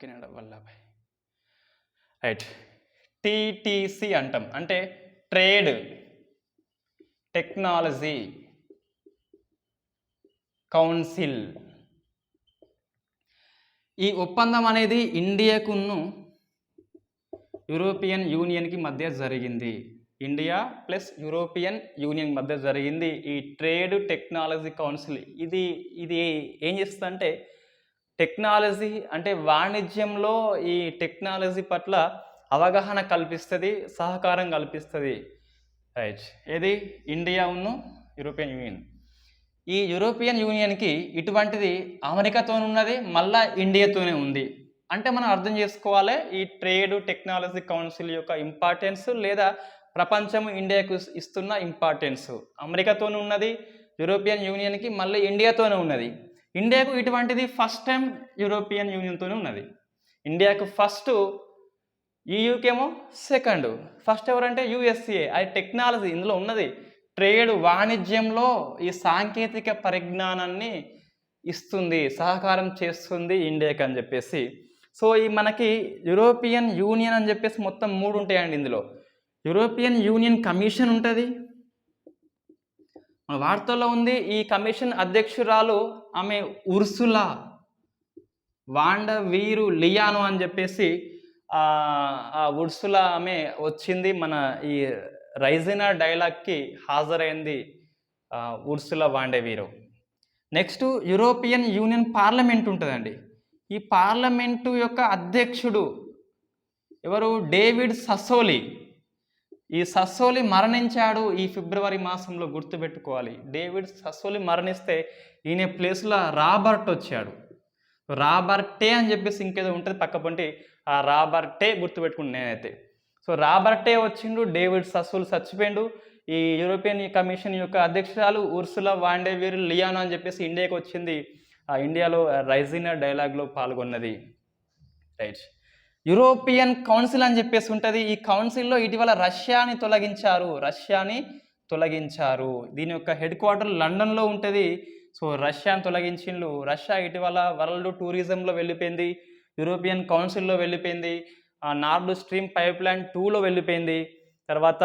కెనడా వల్లభాయ్. రైట్. టీటీసీ అంటాం, అంటే ట్రేడ్ టెక్నాలజీ కౌన్సిల్. ఈ ఒప్పందం అనేది ఇండియాకును యూరోపియన్ యూనియన్కి మధ్య జరిగింది. ఇండియా ప్లస్ యూరోపియన్ యూనియన్ మధ్య జరిగింది ఈ ట్రేడ్ టెక్నాలజీ కౌన్సిల్. ఇది ఏం చేస్తుందంటే టెక్నాలజీ అంటే వాణిజ్యంలో ఈ టెక్నాలజీ పట్ల అవగాహన కల్పిస్తుంది, సహకారం కల్పిస్తుంది. రైట్. ఏది ఇండియా ఉన్ను యూరోపియన్ యూనియన్. ఈ యూరోపియన్ యూనియన్కి ఇటువంటిది అమెరికాతో ఉన్నది, మళ్ళా ఇండియాతోనే ఉంది. అంటే మనం అర్థం చేసుకోవాలి ఈ ట్రేడ్ టెక్నాలజీ కౌన్సిల్ యొక్క ఇంపార్టెన్స్ లేదా ప్రపంచం ఇండియాకు ఇస్తున్న ఇంపార్టెన్స్. అమెరికాతోనే ఉన్నది, యూరోపియన్ యూనియన్కి మళ్ళీ ఇండియాతోనే ఉన్నది. ఇండియాకు ఇటువంటిది ఫస్ట్ టైం యూరోపియన్ యూనియన్తోనే ఉన్నది. ఇండియాకు ఫస్ట్, ఈయూకేమో సెకండ్. ఫస్ట్ ఎవరంటే యుఎస్ఏ. అది టెక్నాలజీ ఇందులో ఉన్నది. ట్రేడ్ వాణిజ్యంలో ఈ సాంకేతిక పరిజ్ఞానాన్ని ఇస్తుంది, సహకారం చేస్తుంది ఇండియాకి అని చెప్పేసి. సో ఈ మనకి యూరోపియన్ యూనియన్ అని చెప్పేసి మొత్తం 3 ఉంటాయండి. ఇందులో యూరోపియన్ యూనియన్ కమిషన్ ఉంటుంది, మన వార్తల్లో ఉంది. ఈ కమిషన్ అధ్యక్షురాలు ఆమె ఉర్సులా వాండ వీరు లియానో అని చెప్పేసి ఆ ఉర్సులా ఆమె వచ్చింది. మన ఈ రైజినా డైలాగ్కి హాజరైంది ఉర్సులా వాండే వీరు. నెక్స్ట్ యూరోపియన్ యూనియన్ పార్లమెంట్ ఉంటుందండి. ఈ పార్లమెంటు యొక్క అధ్యక్షుడు ఎవరు? డేవిడ్ సస్సోలి. ఈ సస్సోలి మరణించాడు ఈ ఫిబ్రవరి మాసంలో, గుర్తుపెట్టుకోవాలి. డేవిడ్ సస్సోలి మరణిస్తే ఈయన ప్లేస్లో రాబర్ట్ వచ్చాడు. రాబర్టే అని చెప్పేసి ఇంకేదో ఉంటుంది పక్కపంటి, ఆ రాబర్టే గుర్తుపెట్టుకుని నేనైతే. సో రాబర్టే వచ్చిండు, డేవిడ్ సస్సోలి చచ్చిపోయిండు. ఈ యూరోపియన్ కమిషన్ యొక్క అధ్యక్షురాలు ఉర్సులా వాండే వీర్ లియానో అని చెప్పేసి ఇండియాకి వచ్చింది. ఆ ఇండియాలో రైజినా డైలాగ్లో పాల్గొన్నది. రైట్. యూరోపియన్ కౌన్సిల్ అని చెప్పేసి ఉంటుంది. ఈ కౌన్సిల్లో ఇటీవల రష్యాని తొలగించారు. దీని యొక్క హెడ్ క్వార్టర్ లండన్లో ఉంటుంది. సో రష్యాని తొలగించిండ్రు. రష్యా ఇటీవల వరల్డ్ టూరిజంలో వెళ్ళిపోయింది, యూరోపియన్ కౌన్సిల్లో వెళ్ళిపోయింది, నార్డ్ స్ట్రీమ్ పైప్ లైన్ 2లో వెళ్ళిపోయింది, తర్వాత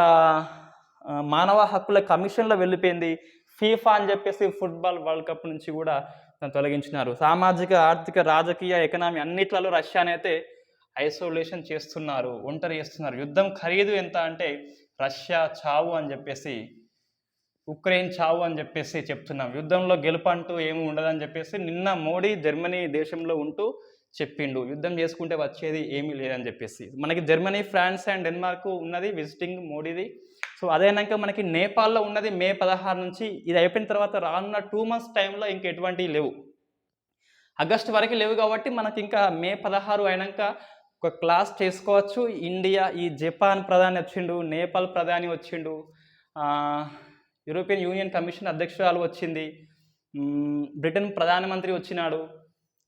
మానవ హక్కుల కమిషన్లో వెళ్ళిపోయింది, ఫీఫా అని చెప్పేసి ఫుట్బాల్ వరల్డ్ కప్ నుంచి కూడా దాన్ని తొలగించినారు. సామాజిక, ఆర్థిక, రాజకీయ, ఎకనామీ అన్నిట్లలో రష్యానైతే ఐసోలేషన్ చేస్తున్నారు, ఒంటరి చేస్తున్నారు. యుద్ధం ఖరీదు ఎంత అంటే రష్యా చావు అని చెప్పేసి, ఉక్రెయిన్ చావు అని చెప్పేసి చెప్తున్నాం. యుద్ధంలో గెలుపు అంటూ ఏమి ఉండదని చెప్పేసి నిన్న మోడీ జర్మనీ దేశంలో ఉంటూ చెప్పిండు. యుద్ధం చేసుకుంటే వచ్చేది ఏమీ లేదని చెప్పేసి. మనకి జర్మనీ, ఫ్రాన్స్ అండ్ డెన్మార్క్ ఉన్నది విజిటింగ్ మోడీది. సో అదైనాక మనకి నేపాల్లో ఉన్నది మే 16 నుంచి. ఇది అయిపోయిన తర్వాత రానున్న 2 months టైంలో ఇంక ఎటువంటివి లేవు. ఆగస్టు వరకు లేవు కాబట్టి మనకి ఇంకా మే 16 అయినాక ఒక క్లాస్ చేసుకోవచ్చు. ఇండియా, ఈ జపాన్ ప్రధాని వచ్చిండు, నేపాల్ ప్రధాని వచ్చిండు, యూరోపియన్ యూనియన్ కమిషన్ అధ్యక్షురాలు వచ్చింది, బ్రిటన్ ప్రధానమంత్రి వచ్చినాడు,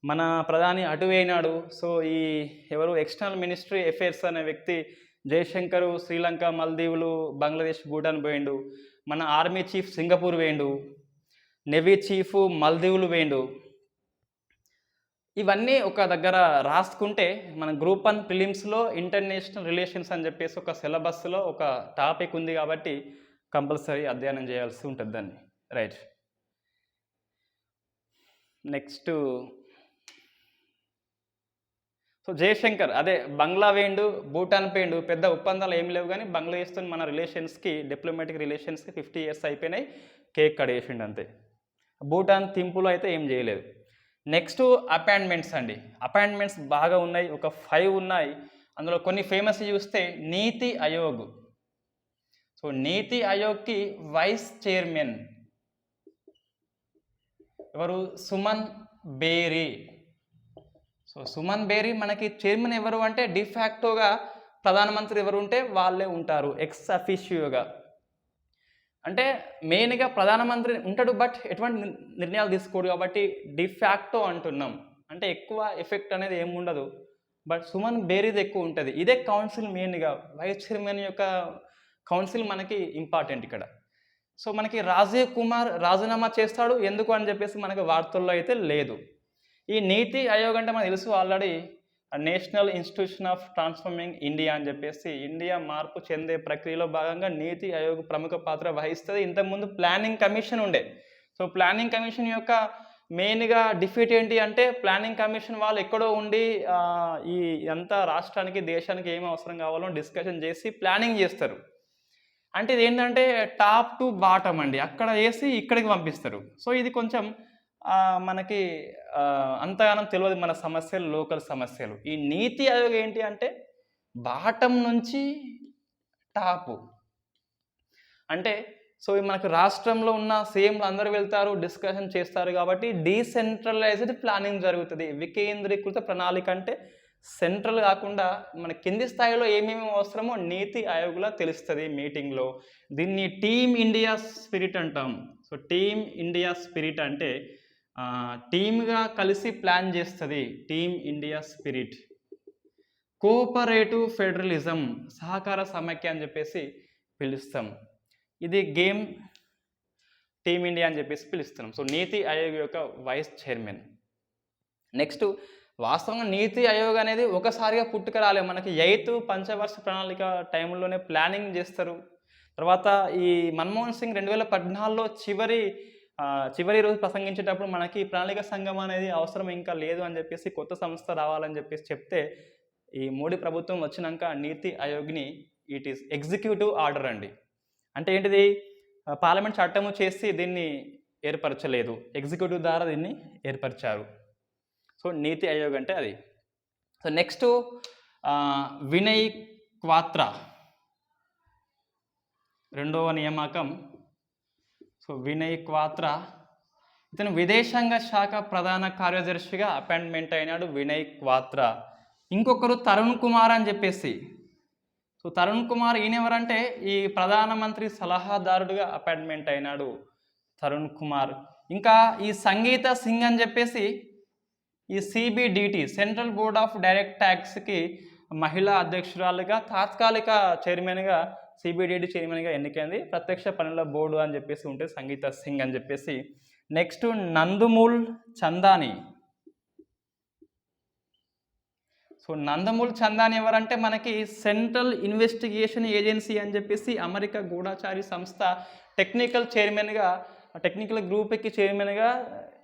మన ప్రధాని అటు అయినాడు. సో ఈ ఎవరు ఎక్స్టర్నల్ మినిస్ట్రీ అఫైర్స్ అనే వ్యక్తి జయశంకర్ శ్రీలంక, మల్దీవులు, బంగ్లాదేశ్, భూటాన్ పోయిండు. మన ఆర్మీ చీఫ్ సింగపూర్ వేయండు, నేవీ చీఫ్ మల్దీవులు వేయండు. ఇవన్నీ ఒక దగ్గర రాసుకుంటే మన గ్రూప్ 1 ప్రిలిమ్స్లో ఇంటర్నేషనల్ రిలేషన్స్ అని చెప్పేసి ఒక సిలబస్లో ఒక టాపిక్ ఉంది కాబట్టి కంపల్సరీ అధ్యయనం చేయాల్సి ఉంటుంది దాన్ని. రైట్, నెక్స్ట్ సో జయశంకర్ అదే బంగ్లా వేయండు, భూటాన్ పోయిండు. పెద్ద ఒప్పందాలు ఏమి లేవు కానీ బంగ్లాదేశ్తో మన రిలేషన్స్కి, డిప్లొమాటిక్ రిలేషన్స్కి 50 years అయిపోయినాయి, కేక్ కడేసిండు అంతే. భూటాన్ తింపులో అయితే ఏం చేయలేదు. నెక్స్ట్ అపాయింట్మెంట్స్ అండి. అపాయింట్మెంట్స్ బాగా ఉన్నాయి, ఒక 5 ఉన్నాయి. అందులో కొన్ని ఫేమస్ చూస్తే నీతి ఆయోగ్. సో నీతి ఆయోగ్కి వైస్ చైర్మన్ ఎవరు? సుమన్ బేరీ. సో సుమన్ బేరీ మనకి చైర్మన్ ఎవరు అంటే డిఫాక్టోగా ప్రధానమంత్రి ఎవరు ఉంటే వాళ్ళే ఉంటారు, ఎక్స్ అఫిషియోగా. అంటే మెయిన్గా ప్రధానమంత్రి ఉంటాడు బట్ ఎటువంటి నిర్ణయాలు తీసుకోడు కాబట్టి డిఫాక్టో అంటున్నాం. అంటే ఎక్కువ ఎఫెక్ట్ అనేది ఏమి ఉండదు, బట్ సుమన్ బేరీది ఎక్కువ ఉంటుంది. ఇదే కౌన్సిల్ మెయిన్గా, వైస్ చైర్మన్ యొక్క కౌన్సిల్ మనకి ఇంపార్టెంట్ ఇక్కడ. సో మనకి రాజీవ్ కుమార్ రాజీనామా చేస్తాడు, ఎందుకు అని చెప్పేసి మనకి వార్తల్లో అయితే లేదు. ఈ నీతి ఆయోగ్ అంటే మనకు తెలుసు already, national institution of transforming India అని చెప్పేసి ఇండియా మార్పు చెందే ప్రక్రియలో భాగంగా నీతి ఆయోగ్ ప్రముఖ పాత్ర వహిస్తుంది. ఇంతకుముందు ప్లానింగ్ కమిషన్ ఉండే. సో ప్లానింగ్ కమిషన్ యొక్క మెయిన్గా డిఫీట్ ఏంటి అంటే ప్లానింగ్ కమిషన్ వాళ్ళు ఎక్కడో ఉండి ఈ అంతా రాష్ట్రానికి, దేశానికి ఏమి అవసరం కావాలో డిస్కషన్ చేసి ప్లానింగ్ చేస్తారు. అంటే ఇది ఏంటంటే టాప్ టు బాటమ్ అండి, అక్కడ వేసి ఇక్కడికి పంపిస్తారు. సో ఇది కొంచెం మనకి అంతగానం తెలియదు మన సమస్యలు, లోకల్ సమస్యలు. ఈ నీతి ఆయోగ్ ఏంటి అంటే బాటమ్ నుంచి టాపు అంటే. సో మనకు రాష్ట్రంలో ఉన్న సీఎంలు అందరూ వెళ్తారు, డిస్కషన్ చేస్తారు కాబట్టి డీసెంట్రలైజ్డ్ ప్లానింగ్ జరుగుతుంది. వికేంద్రీకృత ప్రణాళిక అంటే సెంట్రల్ కాకుండా మన కింది స్థాయిలో ఏమేమి అవసరమో నీతి ఆయోగ్లో తెలుస్తుంది మీటింగ్లో. దీన్ని టీమ్ ఇండియా స్పిరిట్ అంటాం. సో టీమ్ ఇండియా స్పిరిట్ అంటే టీమ్గా కలిసి ప్లాన్ చేస్తుంది, team India spirit. Cooperative federalism, సహకార సమైక్య అని చెప్పేసి పిలుస్తాం. ఇది గేమ్ టీమ్ ఇండియా అని చెప్పేసి పిలుస్తున్నాం. సో నీతి ఆయోగ్ యొక్క వైస్ చైర్మన్. నెక్స్ట్ వాస్తవంగా నీతి ఆయోగ్ అనేది ఒకసారిగా పుట్టుక రాలేదు. మనకి 8th పంచవర్ష ప్రణాళిక టైంలోనే ప్లానింగ్ చేస్తారు. తర్వాత ఈ మన్మోహన్ సింగ్ 2014లో చివరి రోజు ప్రసంగించేటప్పుడు మనకి ప్రణాళిక సంఘం అనేది అవసరం ఇంకా లేదు అని చెప్పేసి కొత్త సంస్థ రావాలని చెప్పేసి చెప్తే, ఈ మోడీ ప్రభుత్వం వచ్చినాక నీతి ఆయోగ్ని ఇట్ ఈస్ ఎగ్జిక్యూటివ్ ఆర్డర్ అండి. అంటే ఏంటిది, పార్లమెంట్ చట్టము చేసి దీన్ని ఏర్పరచలేదు, ఎగ్జిక్యూటివ్ ద్వారా దీన్ని ఏర్పరిచారు. సో నీతి ఆయోగ్ అంటే అది. సో నెక్స్ట్ వినయ్ క్వాత్రా, రెండవ నియామకం. సో వినయ్ క్వాత్రా ఇతను విదేశాంగ శాఖ ప్రధాన కార్యదర్శిగా అపాయింట్మెంట్ అయినాడు వినయ్ క్వాత్రా. ఇంకొకరు తరుణ్ కుమార్ అని చెప్పేసి. సో తరుణ్ కుమార్ ఈయన ఎవరంటే ఈ ప్రధానమంత్రి సలహాదారుడుగా అపాయింట్మెంట్ అయినాడు తరుణ్ కుమార్. ఇంకా ఈ సంగీత సింగ్ అని చెప్పేసి ఈ CBDT central board of direct ట్యాక్స్కి మహిళా అధ్యక్షురాలుగా, తాత్కాలిక చైర్మన్గా CBDT చైర్మన్గా ఎన్నికైంది. ప్రత్యక్ష పనుల బోర్డు అని చెప్పేసి ఉంటే సంగీత సింగ్ అని చెప్పేసి. నెక్స్ట్ నందమూల్ చందాని. సో నందమూల్ చందాని ఎవరంటే మనకి సెంట్రల్ ఇన్వెస్టిగేషన్ ఏజెన్సీ అని చెప్పేసి అమెరికా గూఢచారి సంస్థ టెక్నికల్ చైర్మన్గా టెక్నికల్ గ్రూప్కి చైర్మన్గా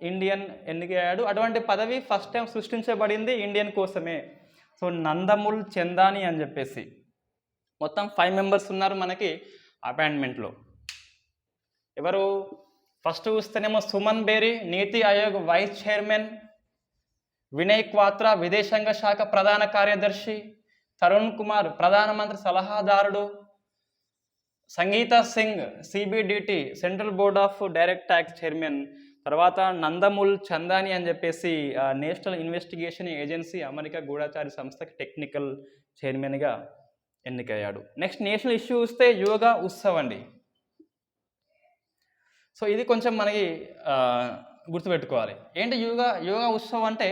ఇండియన్ ఎన్నికయ్యాడు. అటువంటి పదవి ఫస్ట్ టైం సృష్టించబడింది ఇండియన్ కోసమే. సో నందముల్ చందాని అని చెప్పేసి మొత్తం 5 మెంబర్స్ ఉన్నారు మనకి అపాయింట్మెంట్లో. ఎవరు ఫస్ట్ చూస్తేనేమో సుమన్ బేరీ నీతి ఆయోగ్ వైస్ చైర్మన్, వినయ్ క్వాత్రా విదేశాంగ శాఖ ప్రధాన కార్యదర్శి, తరుణ్ కుమార్ ప్రధానమంత్రి సలహాదారుడు, Sangeeta Singh CBDT central board of direct tax chairman, తర్వాత నందముల్ చందాని అని చెప్పేసి నేషనల్ ఇన్వెస్టిగేషన్ ఏజెన్సీ అమెరికా గూఢచారి సంస్థకి టెక్నికల్ చైర్మన్గా ఎన్నికయ్యాడు. నెక్స్ట్ నేషనల్ ఇష్యూ వస్తే యోగా ఉత్సవ్ అండి. సో ఇది కొంచెం మనకి గుర్తుపెట్టుకోవాలి. ఏంటి యోగా ఉత్సవ్ అంటే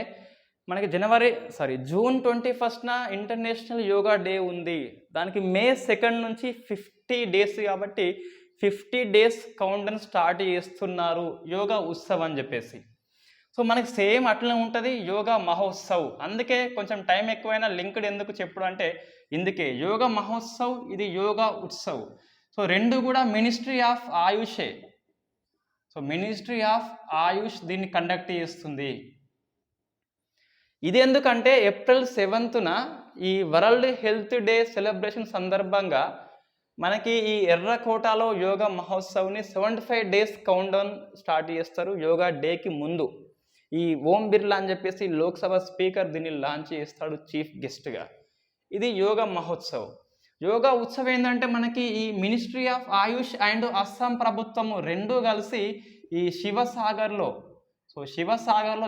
మనకి జూన్ 21న ఇంటర్నేషనల్ యోగా డే ఉంది. దానికి మే 2 నుంచి 50 డేస్ కాబట్టి 50 డేస్ కౌంట్డౌన్ స్టార్ట్ చేస్తున్నారు యోగా ఉత్సవ్ అని చెప్పేసి. సో మనకి సేమ్ అట్లనే ఉంటుంది యోగా మహోత్సవ్. అందుకే కొంచెం టైం ఎక్కువైనా లింక్డ్ ఎందుకు చెప్పడం అంటే ఇందుకే యోగా మహోత్సవ్, ఇది యోగా ఉత్సవ్. సో రెండు కూడా మినిస్ట్రీ ఆఫ్ ఆయుషే. సో మినిస్ట్రీ ఆఫ్ ఆయుష్ దీన్ని కండక్ట్ చేస్తుంది. ఇది ఎందుకంటే ఏప్రిల్ 7న ఈ వరల్డ్ హెల్త్ డే సెలబ్రేషన్ సందర్భంగా మనకి ఈ ఎర్రకోటలో యోగా మహోత్సవ్ని 75 డేస్ కౌంట్డౌన్ స్టార్ట్ చేస్తారు యోగా డేకి ముందు. ఈ ఓం బిర్లా అని చెప్పేసి లోక్సభ స్పీకర్ దీన్ని లాంచ్ చేస్తాడు చీఫ్ గెస్ట్గా. ఇది యోగా మహోత్సవ్. యోగా ఉత్సవ్ ఏంటంటే మనకి ఈ ministry of Ayush and Assam ప్రభుత్వము రెండూ కలిసి ఈ శివసాగర్లో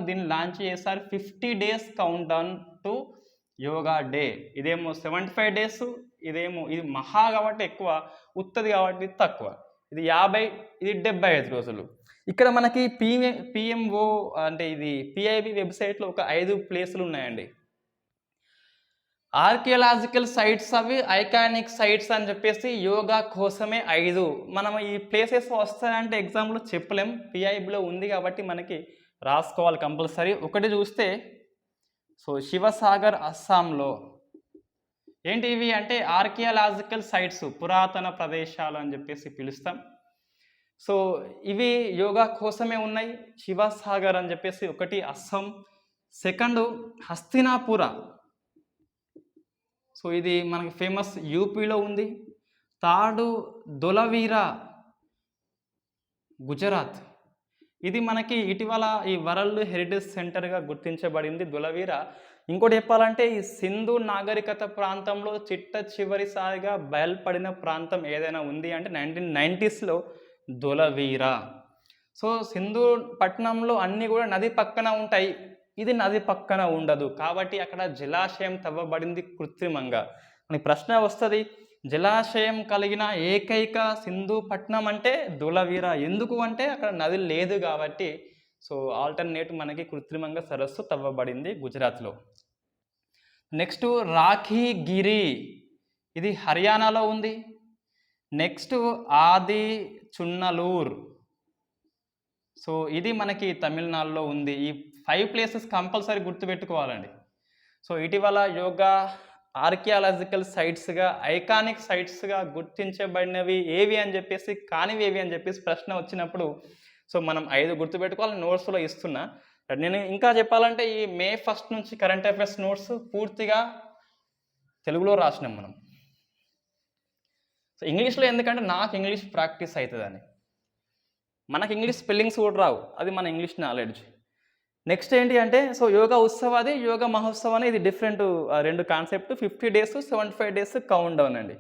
దీన్ని లాంచ్ చేస్తారు. 50 days countdown to yoga day. ఇదేమో 75 డేస్, ఇది మహా కాబట్టి ఎక్కువ, ఉత్తది కాబట్టి తక్కువ. ఇది 50, ఇది 75 రోజులు. ఇక్కడ మనకి పిఎంఓ అంటే ఇది పిఐబి వెబ్సైట్లో ఒక 5 ప్లేసులు ఉన్నాయండి. ఆర్కియలాజికల్ సైట్స్, అవి ఐకానిక్ సైట్స్ అని చెప్పేసి యోగా కోసమే 5. మనం ఈ ప్లేసెస్ వస్తాయంటే ఎగ్జామ్లో చెప్పలేం, పిఐబిలో ఉంది కాబట్టి మనకి రాసుకోవాలి కంపల్సరీ. ఒకటి చూస్తే సో శివసాగర్ అస్సాంలో ఏంటి ఇవి అంటే ఆర్కియలాజికల్ సైట్స్, పురాతన ప్రదేశాలు అని చెప్పేసి పిలుస్తాం. సో ఇవి యోగా కోసమే ఉన్నాయి. శివసాగర్ అని చెప్పేసి ఒకటి అస్సాం. సెకండ్ హస్తినాపుర, సో ఇది మనకి ఫేమస్ యూపీలో ఉంది. థర్డ్ దొలవీరా, గుజరాత్. ఇది మనకి ఇటీవల ఈ వరల్డ్ హెరిటేజ్ సెంటర్గా గుర్తించబడింది దొలవీరా. ఇంకోటి చెప్పాలంటే ఈ సింధు నాగరికత ప్రాంతంలో చివరిసారిగా బయలుపడిన ప్రాంతం ఏదైనా ఉంది అంటే 1990sలో దొలవీరా. సో సింధు పట్టణంలో అన్నీ కూడా నది పక్కన ఉంటాయి, ఇది నది పక్కన ఉండదు కాబట్టి అక్కడ జలాశయం తవ్వబడింది కృత్రిమంగా. మనకి ప్రశ్న వస్తుంది, జలాశయం కలిగిన ఏకైక సింధు పట్టణం అంటే దొలవీరా. ఎందుకు అంటే అక్కడ నది లేదు కాబట్టి. సో ఆల్టర్నేట్ మనకి కృత్రిమంగా సరస్సు తవ్వబడింది గుజరాత్లో. నెక్స్ట్ రాఖీగిరి, ఇది హర్యానాలో ఉంది. నెక్స్ట్ ఆది చున్నలూర్, సో ఇది మనకి తమిళనాడులో ఉంది. ఈ 5 ప్లేసెస్ కంపల్సరీ గుర్తుపెట్టుకోవాలండి. సో ఇటీవల యోగా ఆర్కియాలజికల్ సైట్స్గా, ఐకానిక్ సైట్స్గా గుర్తించబడినవి ఏవి అని చెప్పేసి, కానివి ఏవి అని చెప్పేసి ప్రశ్న వచ్చినప్పుడు సో మనం 5 గుర్తుపెట్టుకోవాలి. నోట్స్లో ఇస్తున్నా. నేను ఇంకా చెప్పాలంటే ఈ మే 1 నుంచి కరెంట్ అఫైర్స్ నోట్స్ పూర్తిగా తెలుగులో రాసినాం మనం. సో ఇంగ్లీష్లో ఎందుకంటే నాకు ఇంగ్లీష్ ప్రాక్టీస్ అవుతుందని, మనకి ఇంగ్లీష్ స్పెల్లింగ్స్ కూడా రావు, అది మన ఇంగ్లీష్ నాలెడ్జ్. నెక్స్ట్ ఏంటి అంటే సో యోగా ఉత్సవ్, అది యోగా మహోత్సవ్ అని, ఇది different 2 concept. 50 days 75 days count down అండి.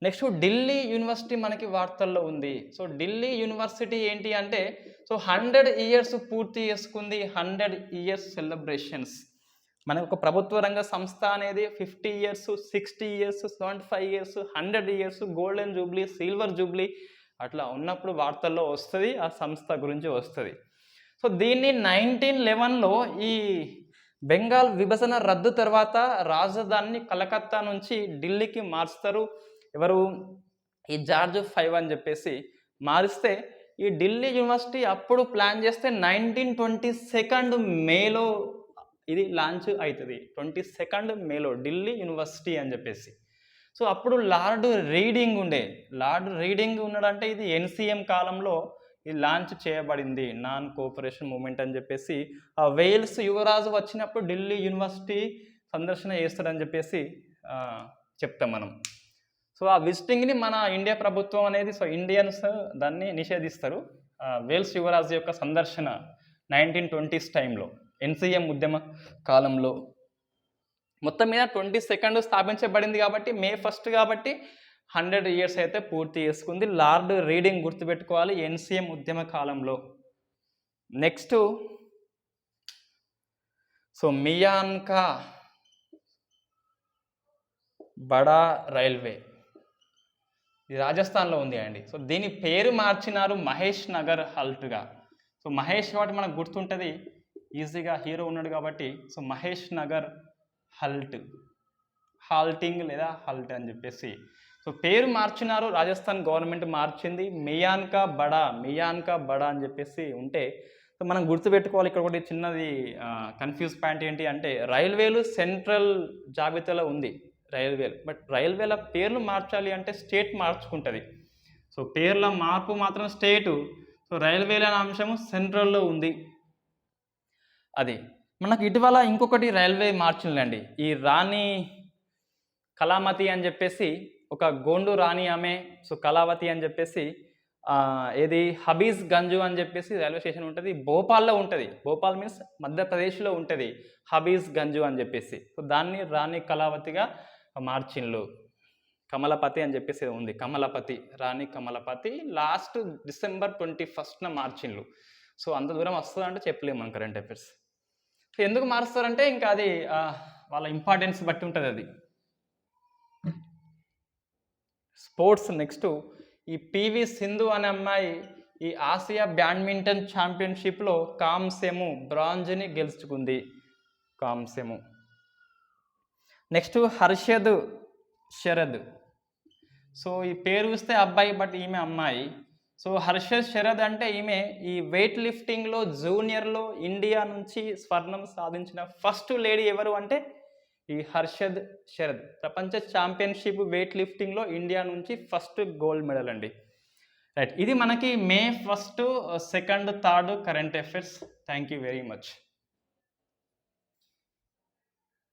నెక్స్ట్ ఢిల్లీ యూనివర్సిటీ మనకి వార్తల్లో ఉంది. సో ఢిల్లీ యూనివర్సిటీ ఏంటి అంటే సో 100 ఇయర్స్ పూర్తి చేసుకుంది, 100 ఇయర్స్ సెలబ్రేషన్స్. మనకు ఒక ప్రభుత్వ రంగ సంస్థ అనేది 50 years, 60 years, 75 years, 100 years, golden Jubilee, silver Jubilee అట్లా ఉన్నప్పుడు వార్తల్లో వస్తుంది, ఆ సంస్థ గురించి వస్తుంది. సో దీన్ని 1911లో ఈ బెంగాల్ విభజన రద్దు తర్వాత రాజధానిని కలకత్తా నుంచి ఢిల్లీకి మార్చుతారు. ఎవరు? ఈ జార్జ్ 5 అని చెప్పేసి మారిస్తే ఈ ఢిల్లీ యూనివర్సిటీ అప్పుడు ప్లాన్ చేస్తే 1922 మేలో ఇది లాంచ్ అవుతుంది. 22 మేలో ఢిల్లీ యూనివర్సిటీ అని చెప్పేసి. సో అప్పుడు లార్డ్ రీడింగ్ ఉన్నాడంటే ఇది ఎన్సీఎం కాలంలో ఇది లాంచ్ చేయబడింది నాన్ కోఆపరేషన్ మూమెంట్ అని చెప్పేసి ఆ వేల్స్ యువరాజు వచ్చినప్పుడు ఢిల్లీ యూనివర్సిటీ సందర్శన చేస్తాడని చెప్పేసి చెప్తాం మనం. సో ఆ విజిటింగ్ని మన ఇండియా ప్రభుత్వం అనేది సో ఇండియన్స్ దాన్ని నిషేధిస్తారు. వేల్స్ యువరాజు యొక్క సందర్శన 1920s టైంలో ఎన్సీఎం ఉద్యమ కాలంలో మొత్తం మీద 22nd స్థాపించబడింది కాబట్టి మే 1 కాబట్టి 100 years అయితే పూర్తి చేసుకుంది. లార్డ్ రీడింగ్ గుర్తుపెట్టుకోవాలి ఎన్సీఎం ఉద్యమ కాలంలో. నెక్స్ట్ సో మియాన్ కా బడా రైల్వే ఇది రాజస్థాన్లో ఉంది అండి. సో దీని పేరు మార్చినారు మహేష్ నగర్ హల్ట్గా. సో మహేష్ కాబట్టి మనకు గుర్తుంటుంది ఈజీగా, హీరో ఉన్నాడు కాబట్టి. So Mahesh Nagar halt, halting లేదా హల్ట్ అని చెప్పేసి సో పేరు మార్చినారు, రాజస్థాన్ గవర్నమెంట్ మార్చింది. మియాన్ కా బడా అని చెప్పేసి ఉంటే సో మనం గుర్తుపెట్టుకోవాలి. ఇక్కడ ఒకటి చిన్నది కన్ఫ్యూజ్ పాయింట్ ఏంటి అంటే రైల్వేలు సెంట్రల్ జాబితాలో ఉంది రైల్వేలు, బట్ రైల్వేల పేర్లు మార్చాలి అంటే స్టేట్ మార్చుకుంటుంది. సో పేర్ల మార్పు మాత్రం స్టేటు, సో రైల్వేల అంశము సెంట్రల్లో ఉంది. అది మనకు ఇటీవల ఇంకొకటి రైల్వే మార్చిందండి. ఈ రాణి కళావతి అని చెప్పేసి ఒక గోండు రాణి ఆమె, సో కళావతి అని చెప్పేసి ఏది హబీజ్ గంజు అని చెప్పేసి రైల్వే స్టేషన్ ఉంటుంది, భోపాల్లో ఉంటుంది. భోపాల్ మీన్స్ మధ్యప్రదేశ్లో ఉంటుంది హబీజ్ గంజు అని చెప్పేసి. సో దాన్ని రాణి కళావతిగా మార్చిన్లు. కమలపతి అని చెప్పేసి ఉంది, Kamalapati, Rani Kamalapati. Last December 21st మార్చిన్లు. సో అంత దూరం వస్తుందంటే చెప్పలేము మన కరెంట్ అఫైర్స్. సో ఎందుకు మారుస్తారంటే ఇంకా అది వాళ్ళ ఇంపార్టెన్స్ బట్టి ఉంటుంది అది. స్పోర్ట్స్ నెక్స్ట్ ఈ పివి సింధు అనే అమ్మాయి ఈ ఆసియా బ్యాడ్మింటన్ ఛాంపియన్షిప్లో కాంస్యము, బ్రాంజ్ని గెలుచుకుంది. కాంస్యము. నెక్స్ట్ హర్షద్ శరద్. సో ఈ పేరు చూస్తే అబ్బాయి బట్ ఈమె అమ్మాయి. సో హర్షద్ శరద్ అంటే ఈమె ఈ వెయిట్ లిఫ్టింగ్లో జూనియర్లో ఇండియా నుంచి స్వర్ణం సాధించిన ఫస్ట్ లేడీ ఎవరు అంటే ఈ హర్షద్ శరద్. ప్రపంచ ఛాంపియన్షిప్ వెయిట్ లిఫ్టింగ్లో ఇండియా నుంచి ఫస్ట్ గోల్డ్ మెడల్ అండి. రైట్, ఇది మనకి May 1, 2, 3 current affairs. Thank you very much.